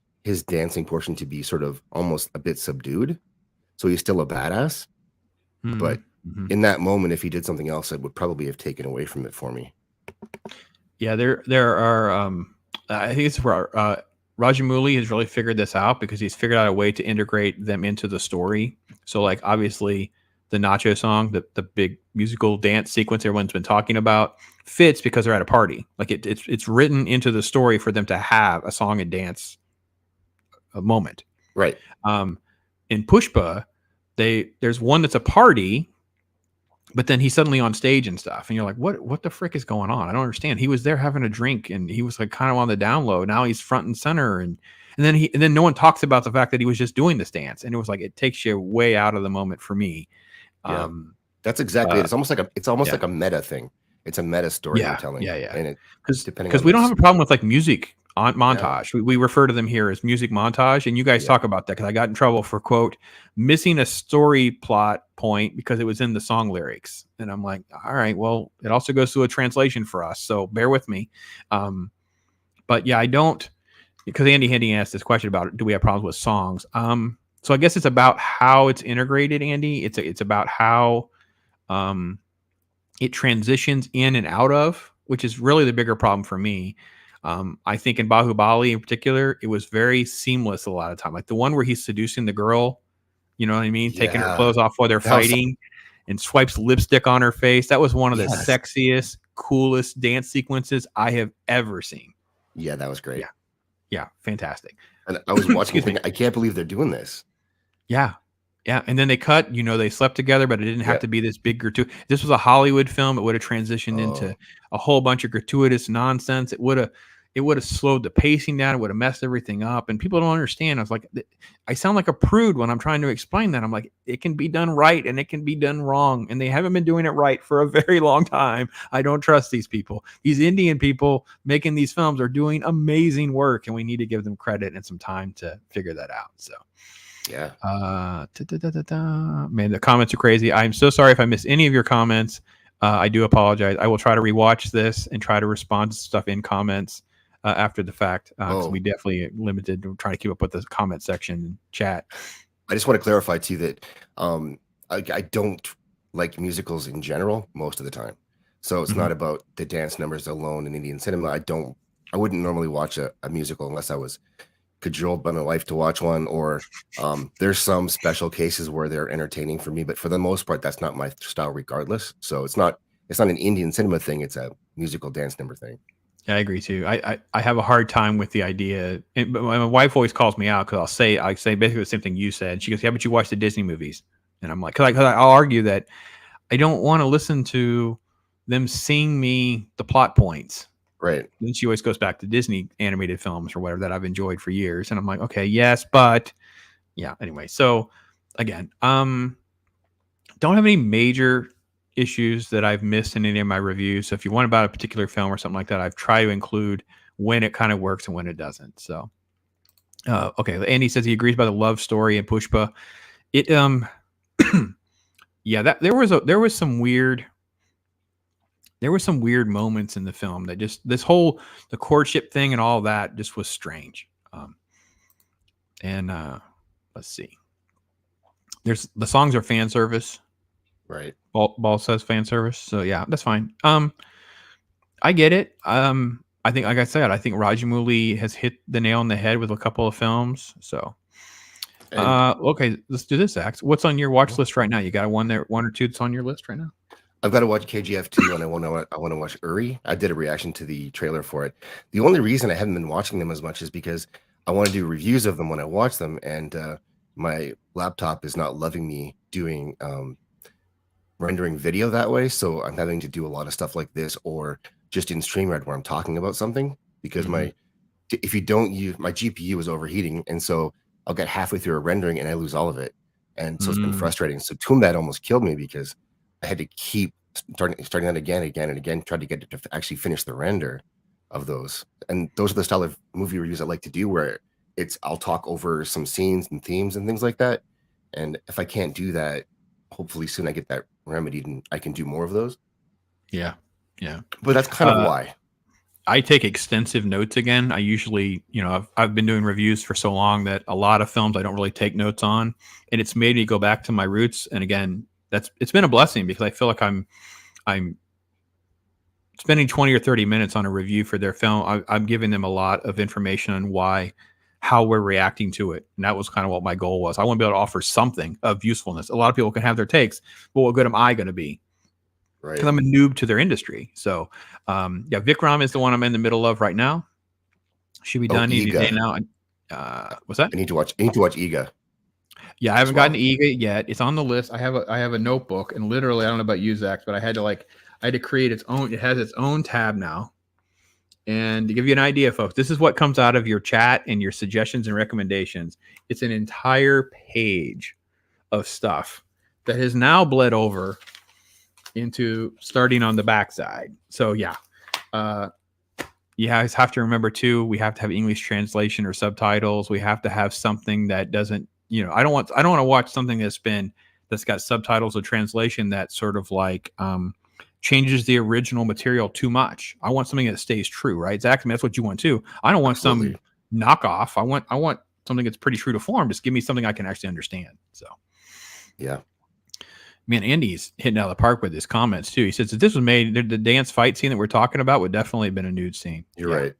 dancing portion to be sort of almost a bit subdued, so he's still a badass. But in that moment, if he did something else, it would probably have taken away from it for me. Yeah, there are. I think it's where Rajamouli has really figured this out because he's figured out a way to integrate them into the story. So, like, obviously, the Nacho song, the big musical dance sequence everyone's been talking about, fits because they're at a party. Like, it's written into the story for them to have a song and dance moment. Right. In Pushpa, there's one that's a party, but then he's suddenly on stage and stuff, and you're like, what the frick is going on? I don't understand. He was there having a drink, and he was like kind of on the down low. Now he's front and center, and then no one talks about the fact that he was just doing this dance, and it was like it takes you way out of the moment for me. Yeah, that's exactly it. It's almost like a meta thing. It's a meta storytelling. Yeah. And because we don't have a problem with like music on montage. We refer to them here as music montage, and you guys talk about that because I got in trouble for quote missing a story plot point because it was in the song lyrics, and I'm like, all right, well, it also goes through a translation for us, so bear with me. But yeah, I don't, because Andy Handy asked this question about do we have problems with songs. So I guess it's about how it's integrated, Andy. It's about how it transitions in and out of, which is really the bigger problem for me. I think in Bahubali in particular, it was very seamless a lot of time. Like the one where he's seducing the girl, you know what I mean? Taking her clothes off while they're fighting and swipes lipstick on her face. That was one of the sexiest, coolest dance sequences I have ever seen. Yeah, that was great. Yeah, fantastic. And I was watching thinking, I can't believe they're doing this. Yeah. And then they cut, they slept together, but it didn't have to be this big gratuitous. This was a Hollywood film. It would have transitioned into a whole bunch of gratuitous nonsense. It would have slowed the pacing down. It would have messed everything up. And people don't understand. I was like, I sound like a prude when I'm trying to explain that. I'm like, it can be done right and it can be done wrong. And they haven't been doing it right for a very long time. I don't trust these people. These Indian people making these films are doing amazing work, and we need to give them credit and some time to figure that out. So. Yeah. Man, the comments are crazy. I'm so sorry if I missed any of your comments. I do apologize. I will try to rewatch this and try to respond to stuff in comments after the fact. Because we definitely limited to try to keep up with the comment section and chat. I just want to clarify too that I don't like musicals in general most of the time. So it's not about the dance numbers alone in Indian cinema. I wouldn't normally watch a musical unless I was cajoled by my wife to watch one, or there's some special cases where they're entertaining for me, but for the most part that's not my style regardless. So it's not an Indian cinema thing, it's a musical dance number thing. Yeah, I agree too. I have a hard time with the idea, but my wife always calls me out because I say basically the same thing you said. She goes, yeah, but you watch the Disney movies. And I'm like, because I'll argue that I don't want to listen to them sing me the plot points. Right. And she always goes back to Disney animated films or whatever that I've enjoyed for years. And I'm like, okay, yes, but yeah. Anyway, so again, don't have any major issues that I've missed in any of my reviews. So if you want about a particular film or something like that, I've tried to include when it kind of works and when it doesn't. So, okay. Andy says he agrees about the love story in Pushpa. It, yeah, that there was some weird there were some weird moments in the film that just the courtship thing and all that just was strange. And let's see. There's the songs are fan service. Right. Ball says fan service. So yeah, that's fine. I get it. I think, like I said, I think Rajamouli has hit the nail on the head with a couple of films. So, okay, let's do this, ZAXX. What's on your watch list right now? You got one or two that's on your list right now? I've got to watch KGF 2 and I want to watch Uri. I did a reaction to the trailer for it. The only reason I haven't been watching them as much is because I want to do reviews of them when I watch them, and my laptop is not loving me doing rendering video that way, so I'm having to do a lot of stuff like this, or just in StreamYard where I'm talking about something, because if you don't use, my GPU is overheating, and so I'll get halfway through a rendering and I lose all of it, and so it's been frustrating. So Toombat almost killed me because I had to keep starting that again and again, try to get it to actually finish the render of those. And those are the style of movie reviews I like to do, where I'll talk over some scenes and themes and things like that. And if I can't do that, hopefully soon I get that remedied and I can do more of those. Yeah. But that's kind of why. I take extensive notes again. I usually, I've been doing reviews for so long that a lot of films I don't really take notes on, and it's made me go back to my roots. And again, it's been a blessing, because I feel like I'm spending 20 or 30 minutes on a review for their film. I'm giving them a lot of information on how we're reacting to it. And that was kind of what my goal was. I want to be able to offer something of usefulness. A lot of people can have their takes, but what good am I going to be? Right. Because I'm a noob to their industry. So, Vikram is the one I'm in the middle of right now. Should be done any day now. What's that? I need to watch Iga. Yeah, I haven't gotten to Iga yet. It's on the list. I have a notebook, and literally, I don't know about you, ZAXX, but I had to create its own. It has its own tab now. And to give you an idea, folks, this is what comes out of your chat and your suggestions and recommendations. It's an entire page of stuff that has now bled over into starting on the backside. So yeah, you guys have to remember too, we have to have English translation or subtitles. We have to have something that doesn't, I don't want to watch something that's got subtitles or translation that sort of like changes the original material too much. I want something that stays true, right? Exactly. That's what you want too. I don't want some knockoff. I want something that's pretty true to form. Just give me something I can actually understand. So yeah. Man, Andy's hitting out of the park with his comments too. He says if this was made, the dance fight scene that we're talking about would definitely have been a nude scene. You're right.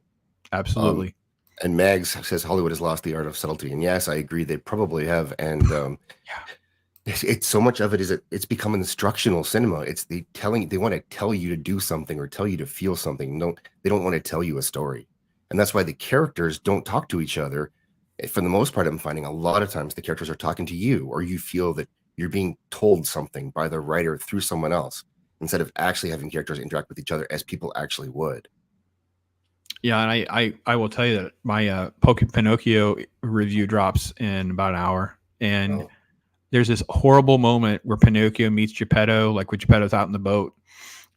Absolutely. And Mags says Hollywood has lost the art of subtlety. And yes, I agree. They probably have. And it's so much of it is it's become instructional cinema. It's they want to tell you to do something or tell you to feel something. They don't want to tell you a story. And that's why the characters don't talk to each other. For the most part, I'm finding a lot of times the characters are talking to you, or you feel that you're being told something by the writer through someone else, instead of actually having characters interact with each other as people actually would. Yeah, and I will tell you that my Pinocchio review drops in about an hour, and there's this horrible moment where Pinocchio meets Geppetto, like when Geppetto's out in the boat,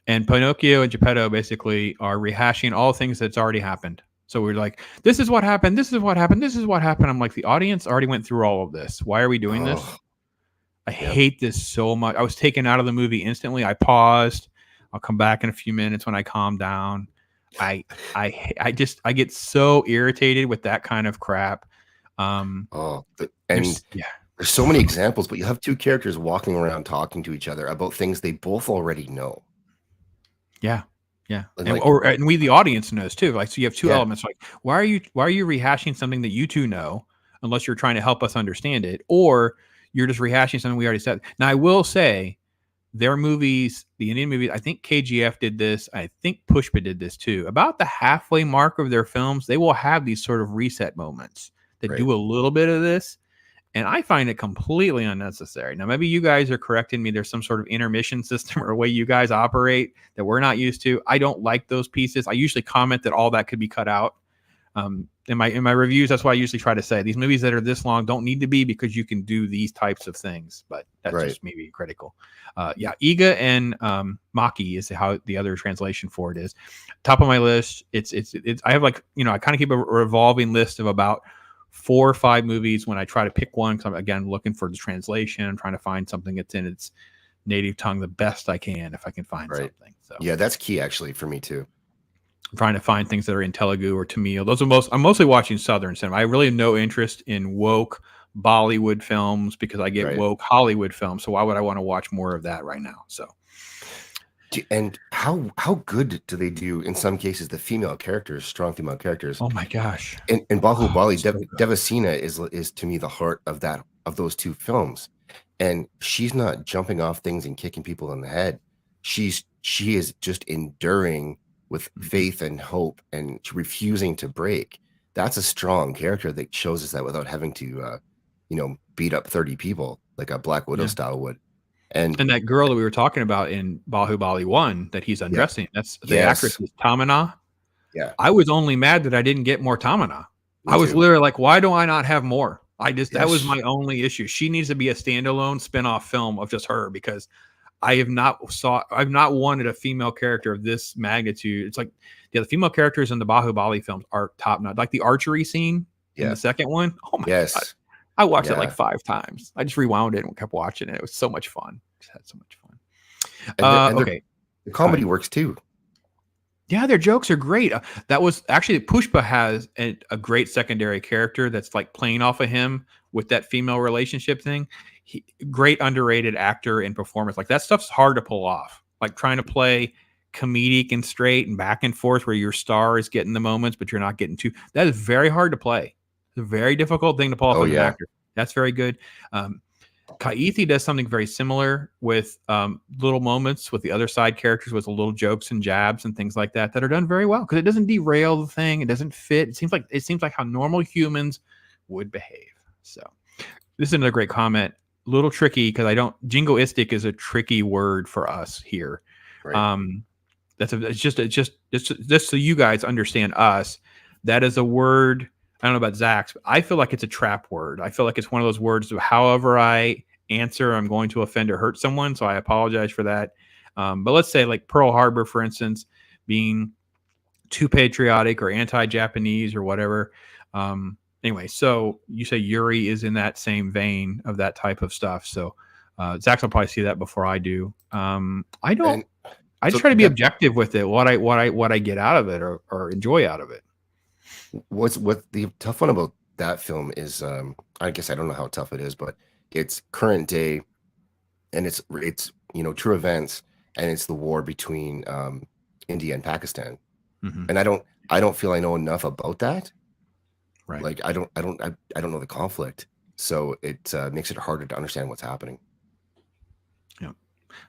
and Pinocchio and Geppetto basically are rehashing all things that's already happened. So we're like, this is what happened, this is what happened, this is what happened. I'm like, the audience already went through all of this. Why are we doing this? I hate this so much. I was taken out of the movie instantly. I paused. I'll come back in a few minutes when I calm down. I get so irritated with that kind of crap. There's so many examples, but you have two characters walking around talking to each other about things they both already know. Yeah. And we, the audience, knows too. Like, so you have two elements. Like, why are you rehashing something that you two know, unless you're trying to help us understand it, or you're just rehashing something we already said. Now, I will say their movies, the Indian movies, I think KGF did this. I think Pushpa did this too. About the halfway mark of their films, they will have these sort of reset moments that do a little bit of this. And I find it completely unnecessary. Now, maybe you guys are correcting me. There's some sort of intermission system or a way you guys operate that we're not used to. I don't like those pieces. I usually comment that all that could be cut out. In my reviews, that's why I usually try to say these movies that are this long don't need to be, because you can do these types of things. But that's just maybe critical. Iga and Maki is how the other translation for it is. Top of my list. It's I have like, I kind of keep a revolving list of about 4 or 5 movies when I try to pick one. Because I'm again looking for the translation. I'm trying to find something that's in its native tongue the best I can if I can find Right. something. So Yeah, that's key actually for me too. I'm trying to find things that are in Telugu or Tamil. Those are I'm mostly watching Southern cinema. I really have no interest in woke Bollywood films because I get Right. woke Hollywood films. So why would I want to watch more of that right now? So And how good do they do in some cases the female characters, strong female characters? oh my gosh. In Bahubali, So good. Devasena is to me the heart of those two films, and she's not jumping off things and kicking people in the head. She is just enduring with faith and hope and refusing to break. That's a strong character that shows us that without having to, beat up 30 people like a Black Widow Yeah. style would. And that girl that we were talking about in Bahubali 1 that he's undressing, that's the actress is Tamina. Yeah. I was only mad that I didn't get more Tamina. I was literally like, why do I not have more? That was my only issue. She needs to be a standalone spin-off film of just her because I've not wanted a female character of this magnitude. It's like the female characters in the Bahubali films are top notch. Like the archery scene in the second one. Oh my God. I watched it like 5 times. I just rewound it and kept watching it. It was so much fun. Just had so much fun. Okay. The comedy works too. Yeah, their jokes are great. That was actually Pushpa has a great secondary character that's like playing off of him with that female relationship thing. Great underrated actor and performance. Like that stuff's hard to pull off. Like trying to play comedic and straight and back and forth where your star is getting the moments, but you're not getting too. That is very hard to play. It's a very difficult thing to pull off as an actor. That's very good. Caithi does something very similar with little moments with the other side characters with little jokes and jabs and things like that are done very well because it doesn't derail the thing. It doesn't fit. It seems like how normal humans would behave. So this is another great comment. A little tricky because jingoistic is a tricky word for us here. Right. It's just so you guys understand us. That is a word. I don't know about ZAXX, but I feel like it's a trap word. I feel like it's one of those words of however I answer, I'm going to offend or hurt someone. So I apologize for that. But let's say like Pearl Harbor, for instance, being too patriotic or anti-Japanese or whatever. Anyway, so you say Yuri is in that same vein of that type of stuff. So ZAXX will probably see that before I do. I just try to be objective with it. What I get out of it or enjoy out of it. What the tough one about that film is, I guess I don't know how tough it is, but it's current day, and it's true events, and it's the war between India and Pakistan, and I don't feel I know enough about that. Right. Like I don't know the conflict, so it makes it harder to understand what's happening. Yeah.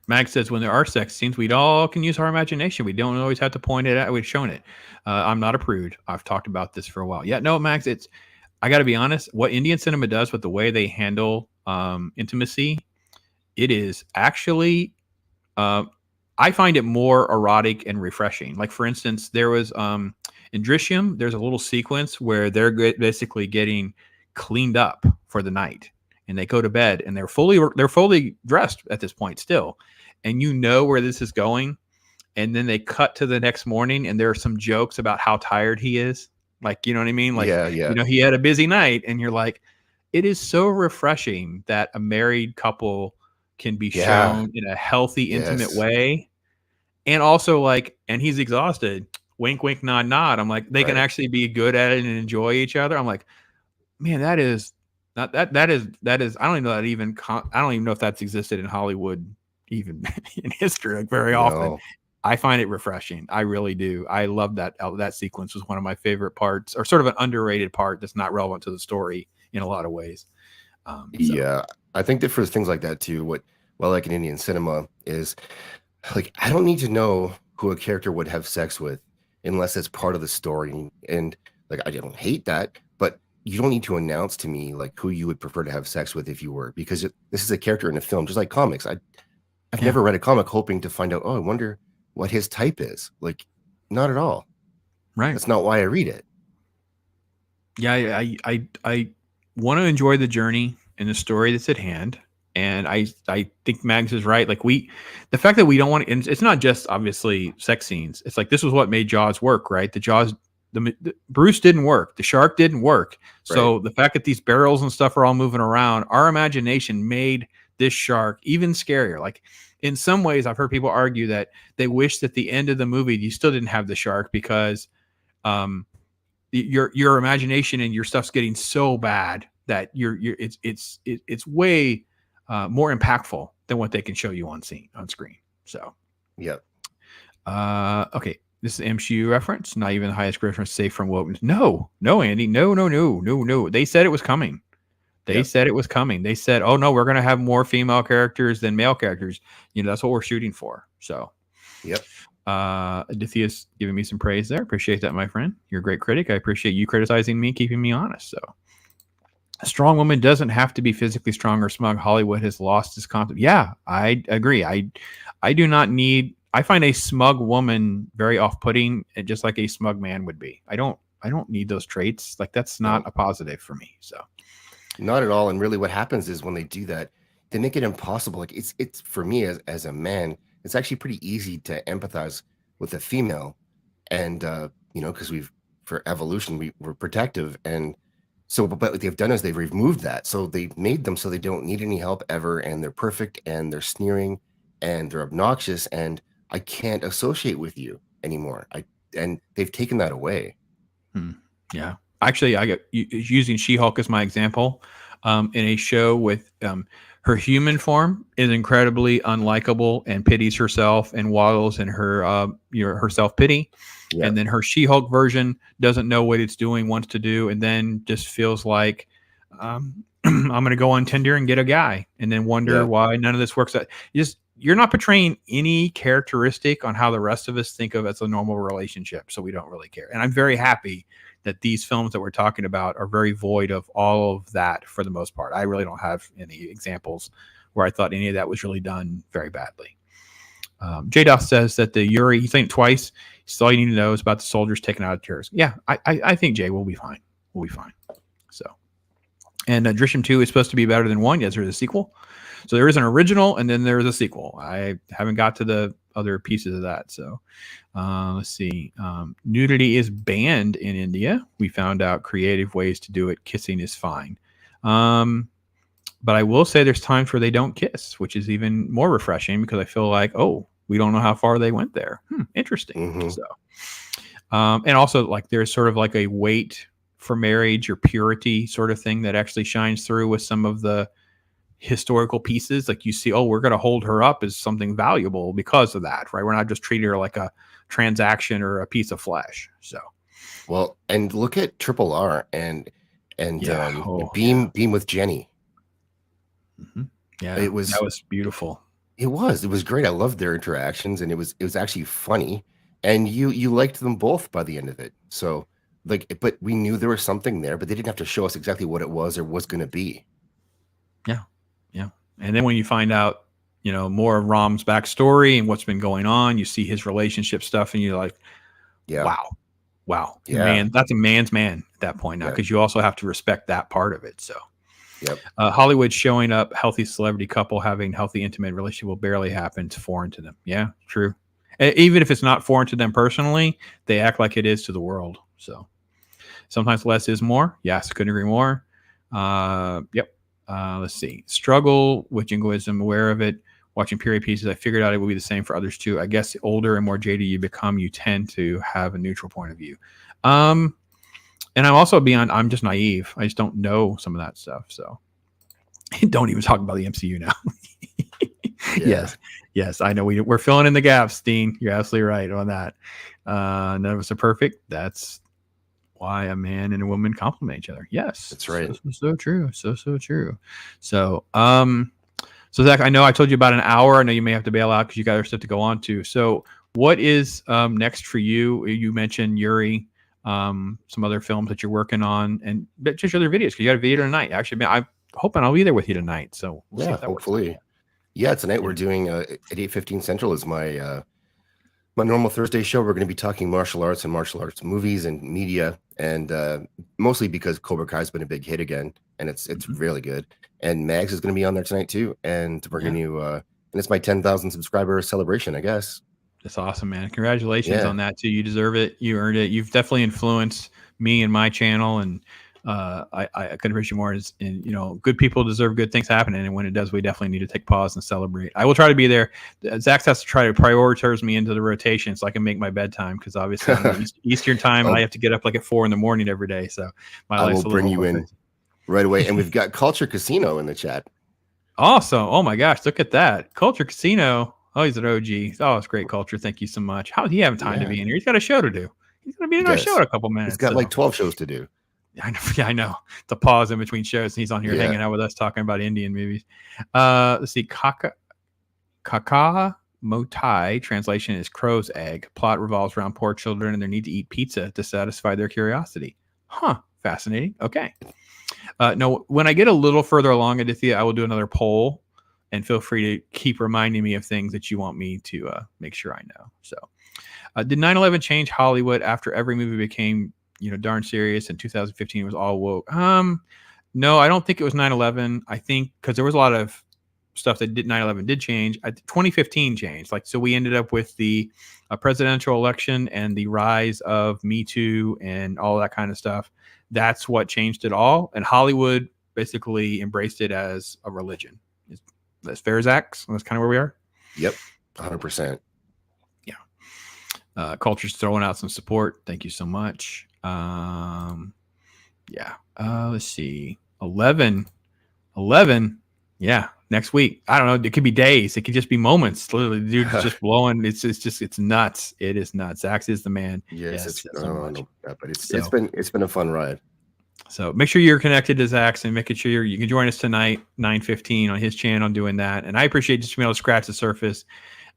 Mag says when there are sex scenes, we all can use our imagination. We don't always have to point it out. We've shown it. I'm not a prude. I've talked about this for a while. Yeah, no, Max, I got to be honest. What Indian cinema does with the way they handle intimacy, it is actually, I find it more erotic and refreshing. Like, for instance, there was in Drishyam, there's a little sequence where they're basically getting cleaned up for the night. And they go to bed and they're fully dressed at this point still. And you know where this is going. And then they cut to the next morning and there are some jokes about how tired he is. Like, you know what I mean? Like, he had a busy night and you're like, it is so refreshing that a married couple can be shown in a healthy, intimate way. And also and he's exhausted. Wink, wink, nod, nod. I'm like, they can actually be good at it and enjoy each other. I'm like, man, that is, I don't even know I don't even know if that's existed in Hollywood even in history very often. I find it refreshing. I really do. I love that sequence was one of my favorite parts, or sort of an underrated part that's not relevant to the story in a lot of ways. Yeah, I think that for things like that too, what like in Indian cinema is like, I don't need to know who a character would have sex with unless it's part of the story. And like, I don't hate that, but you don't need to announce to me like who you would prefer to have sex with if you were, because this is a character in a film, just like comics. I've never read a comic hoping to find out, I wonder what his type is. Like, not at all. Right. That's not why I read it. Yeah, I want to enjoy the journey and the story that's at hand. And I think Mags is right. Like the fact that we don't want to, and it's not just obviously sex scenes. It's like, this was what made Jaws work, right? The Bruce didn't work. The shark didn't work. So the fact that these barrels and stuff are all moving around, our imagination made this shark even scarier. Like in some ways, I've heard people argue that they wish that the end of the movie you still didn't have the shark because your imagination and your stuff's getting so bad that it's way more impactful than what they can show you on screen. So Yep. Okay, this is MCU reference. Not even the highest reference safe from wokeness. No, Andy. No. They said it was coming. They said it was coming. They said, "Oh no, we're going to have more female characters than male characters." That's what we're shooting for. So, yep. Adithia's giving me some praise there. Appreciate that, my friend. You're a great critic. I appreciate you criticizing me, keeping me honest. So, a strong woman doesn't have to be physically strong or smug. Hollywood has lost its concept. Yeah, I agree. I do not need. I find a smug woman very off-putting, just like a smug man would be. I don't need those traits. Like that's not a positive for me. So, not at all. And really, what happens is when they do that, they make it impossible. Like it's for me as a man, it's actually pretty easy to empathize with a female, and because for evolution we're protective, and so but what they've done is they've removed that. So they've made them so they don't need any help ever, and they're perfect, and they're sneering, and they're obnoxious, and I can't associate with you anymore. And they've taken that away. Yeah. Actually, I got using She-Hulk as my example. In a show with her human form is incredibly unlikable and pities herself and waddles in her her self-pity. Yeah. And then her She-Hulk version doesn't know what it's doing, wants to do, and then just feels like I'm going to go on Tinder and get a guy, and then wonder why none of this works out. You're not portraying any characteristic on how the rest of us think of as a normal relationship, so we don't really care. And I'm very happy that these films that we're talking about are very void of all of that for the most part. I really don't have any examples where I thought any of that was really done very badly. J-Doth says that the Yuri, he's saying it twice. So all you need to know is about the soldiers taken out of terrorists. Yeah, I think, Jay, we'll be fine. We'll be fine. So, and Drishyam 2 is supposed to be better than 1. Yes, there's a sequel. So there is an original, and then there's a sequel. I haven't got to the other pieces of that. So let's see. Nudity is banned in India. We found out creative ways to do it. Kissing is fine. But I will say there's times where they don't kiss, which is even more refreshing because I feel like, oh, we don't know how far they went there. Interesting. Mm-hmm. So, and also like there's sort of like a weight for marriage or purity sort of thing that actually shines through with some of the historical pieces. Like you see, oh, we're going to hold her up as something valuable because of that, right? We're not just treating her like a transaction or a piece of flesh. So, well, and look at Triple R and Beam with Jenny. Mm-hmm. Yeah, that was beautiful. It was great. I loved their interactions, and it was actually funny, and you liked them both by the end of it. So but we knew there was something there, but they didn't have to show us exactly what it was or was going to be. Yeah. And then when you find out, more of Ram's backstory and what's been going on, you see his relationship stuff, and you're like, wow, man, that's a man's man at that point now, because you also have to respect that part of it. So. Yep. Hollywood showing up healthy celebrity couple having healthy intimate relationship will barely happen. It's foreign to them. Yeah, true. Even if it's not foreign to them personally, they act like it is to the world. So sometimes less is more. Yes, couldn't agree more. Yep. Let's see. Struggle with jingoism, aware of it. Watching period pieces, I figured out it will be the same for others too. I guess the older and more jaded you become, you tend to have a neutral point of view. And I'm also I'm just naive. I just don't know some of that stuff. So don't even talk about the MCU now. Yes. I know we're filling in the gaps, Dean. You're absolutely right on that. None of us are perfect. That's why a man and a woman complement each other. Yes. That's right. So true. So true. So, Zach, I know I told you about an hour. I know you may have to bail out because you got other stuff to go on to. So what is next for you? You mentioned Yuri. Some other films that you're working on, and just other videos, because you got a video tonight. Actually, I'm hoping I'll be there with you tonight. So we'll see if that hopefully. Tonight we're doing at 8:15 Central is my normal Thursday show. We're going to be talking martial arts and martial arts movies and media, and mostly because Cobra Kai has been a big hit again, and it's really good. And Mags is going to be on there tonight too, and we're going to and it's my 10,000 subscriber celebration, I guess. That's awesome, man. Congratulations on that too. You deserve it. You earned it. You've definitely influenced me and my channel, and I couldn't appreciate more. Is, and good people deserve good things happening, and when it does, we definitely need to take pause and celebrate. I will try to be there. ZAXX has to try to prioritize me into the rotation so I can make my bedtime, because obviously on the Eastern time, I have to get up like at 4 a.m. every day. So my life's will bring you in right away, and we've got Culture Casino in the chat. Awesome! Oh my gosh, look at that, Culture Casino. Oh, he's an OG. Oh, it's great, Culture. Thank you so much. How does he have time to be in here? He's got a show to do. He's going to be in our show in a couple minutes. He's got like 12 shows to do. I know. The pause in between shows. He's on here hanging out with us talking about Indian movies. Let's see. Kaka Motai, translation is crow's egg. Plot revolves around poor children and their need to eat pizza to satisfy their curiosity. Huh. Fascinating. Okay. No, when I get a little further along, Aditya, I will do another poll, and feel free to keep reminding me of things that you want me to make sure I know. So, did 9/11 change Hollywood after every movie became darn serious, and 2015 was all woke? No, I don't think it was 9/11. I think because there was a lot of stuff that 9/11 did change. 2015 changed. So we ended up with the presidential election and the rise of Me Too and all that kind of stuff. That's what changed it all. And Hollywood basically embraced it as a religion. That's fair, ZAXX. That's kind of where we are. Yep, 100%. Yeah. Culture's throwing out some support. Thank you so much. Let's see. 11. Yeah. Next week. I don't know. It could be days. It could just be moments. Literally, the dude's just blowing. It's nuts. It is nuts. ZAXX is the man. Yes, but it's been a fun ride. So make sure you're connected to ZAXX, and making sure you can join us tonight, 9:15 on his channel, doing that. And I appreciate just being able to scratch the surface.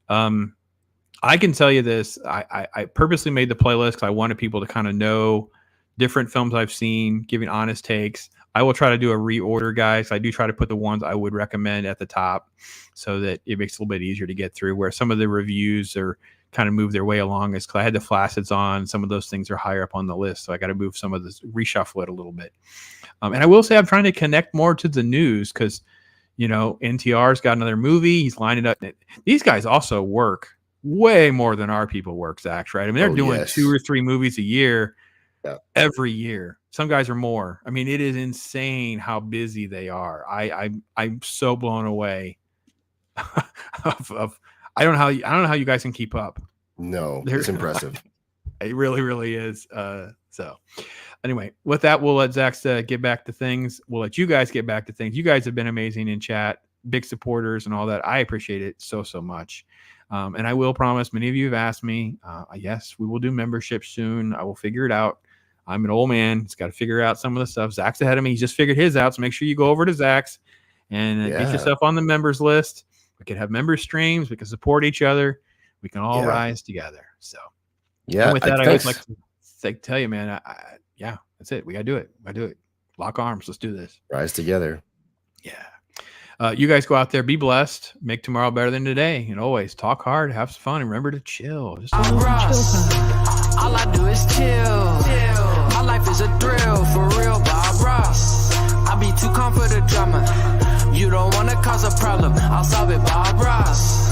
I can tell you this. I purposely made the playlist because I wanted people to kind of know different films I've seen, giving honest takes. I will try to do a reorder, guys. I do try to put the ones I would recommend at the top so that it makes it a little bit easier to get through, where some of the reviews are kind of move their way along. Is because I had the Flacids on. Some of those things are higher up on the list, so I got to move some of this, reshuffle it a little bit. And I will say I'm trying to connect more to the news because, NTR's got another movie. He's lining up. These guys also work way more than our people work, ZAXX, right? I mean, they're doing 2 or 3 movies a year every year. Some guys are more. I mean, it is insane how busy they are. I'm so blown away of I don't know how you guys can keep up. No, it's impressive. It really, really is. So anyway, with that, we'll let ZAXX get back to things. We'll let you guys get back to things. You guys have been amazing in chat, big supporters and all that. I appreciate it so much. And I will promise, many of you have asked me, yes, we will do membership soon. I will figure it out. I'm an old man. He's got to figure out some of the stuff. ZAXX ahead of me. He's just figured his out. So make sure you go over to ZAXX and get yourself on the members list. We can have member streams. We can support each other. We can all rise together. So and with that, I would like to tell you, man, that's it. We got to do it. Lock arms. Let's do this. Rise together. Yeah. You guys go out there, be blessed, make tomorrow better than today, and always talk hard, have some fun, and remember to chill. Just a little chill time. All I do is chill. My life is a thrill, for real, Bob Ross. I be too calm for the drama. You don't wanna cause a problem, I'll solve it, Bob Ross.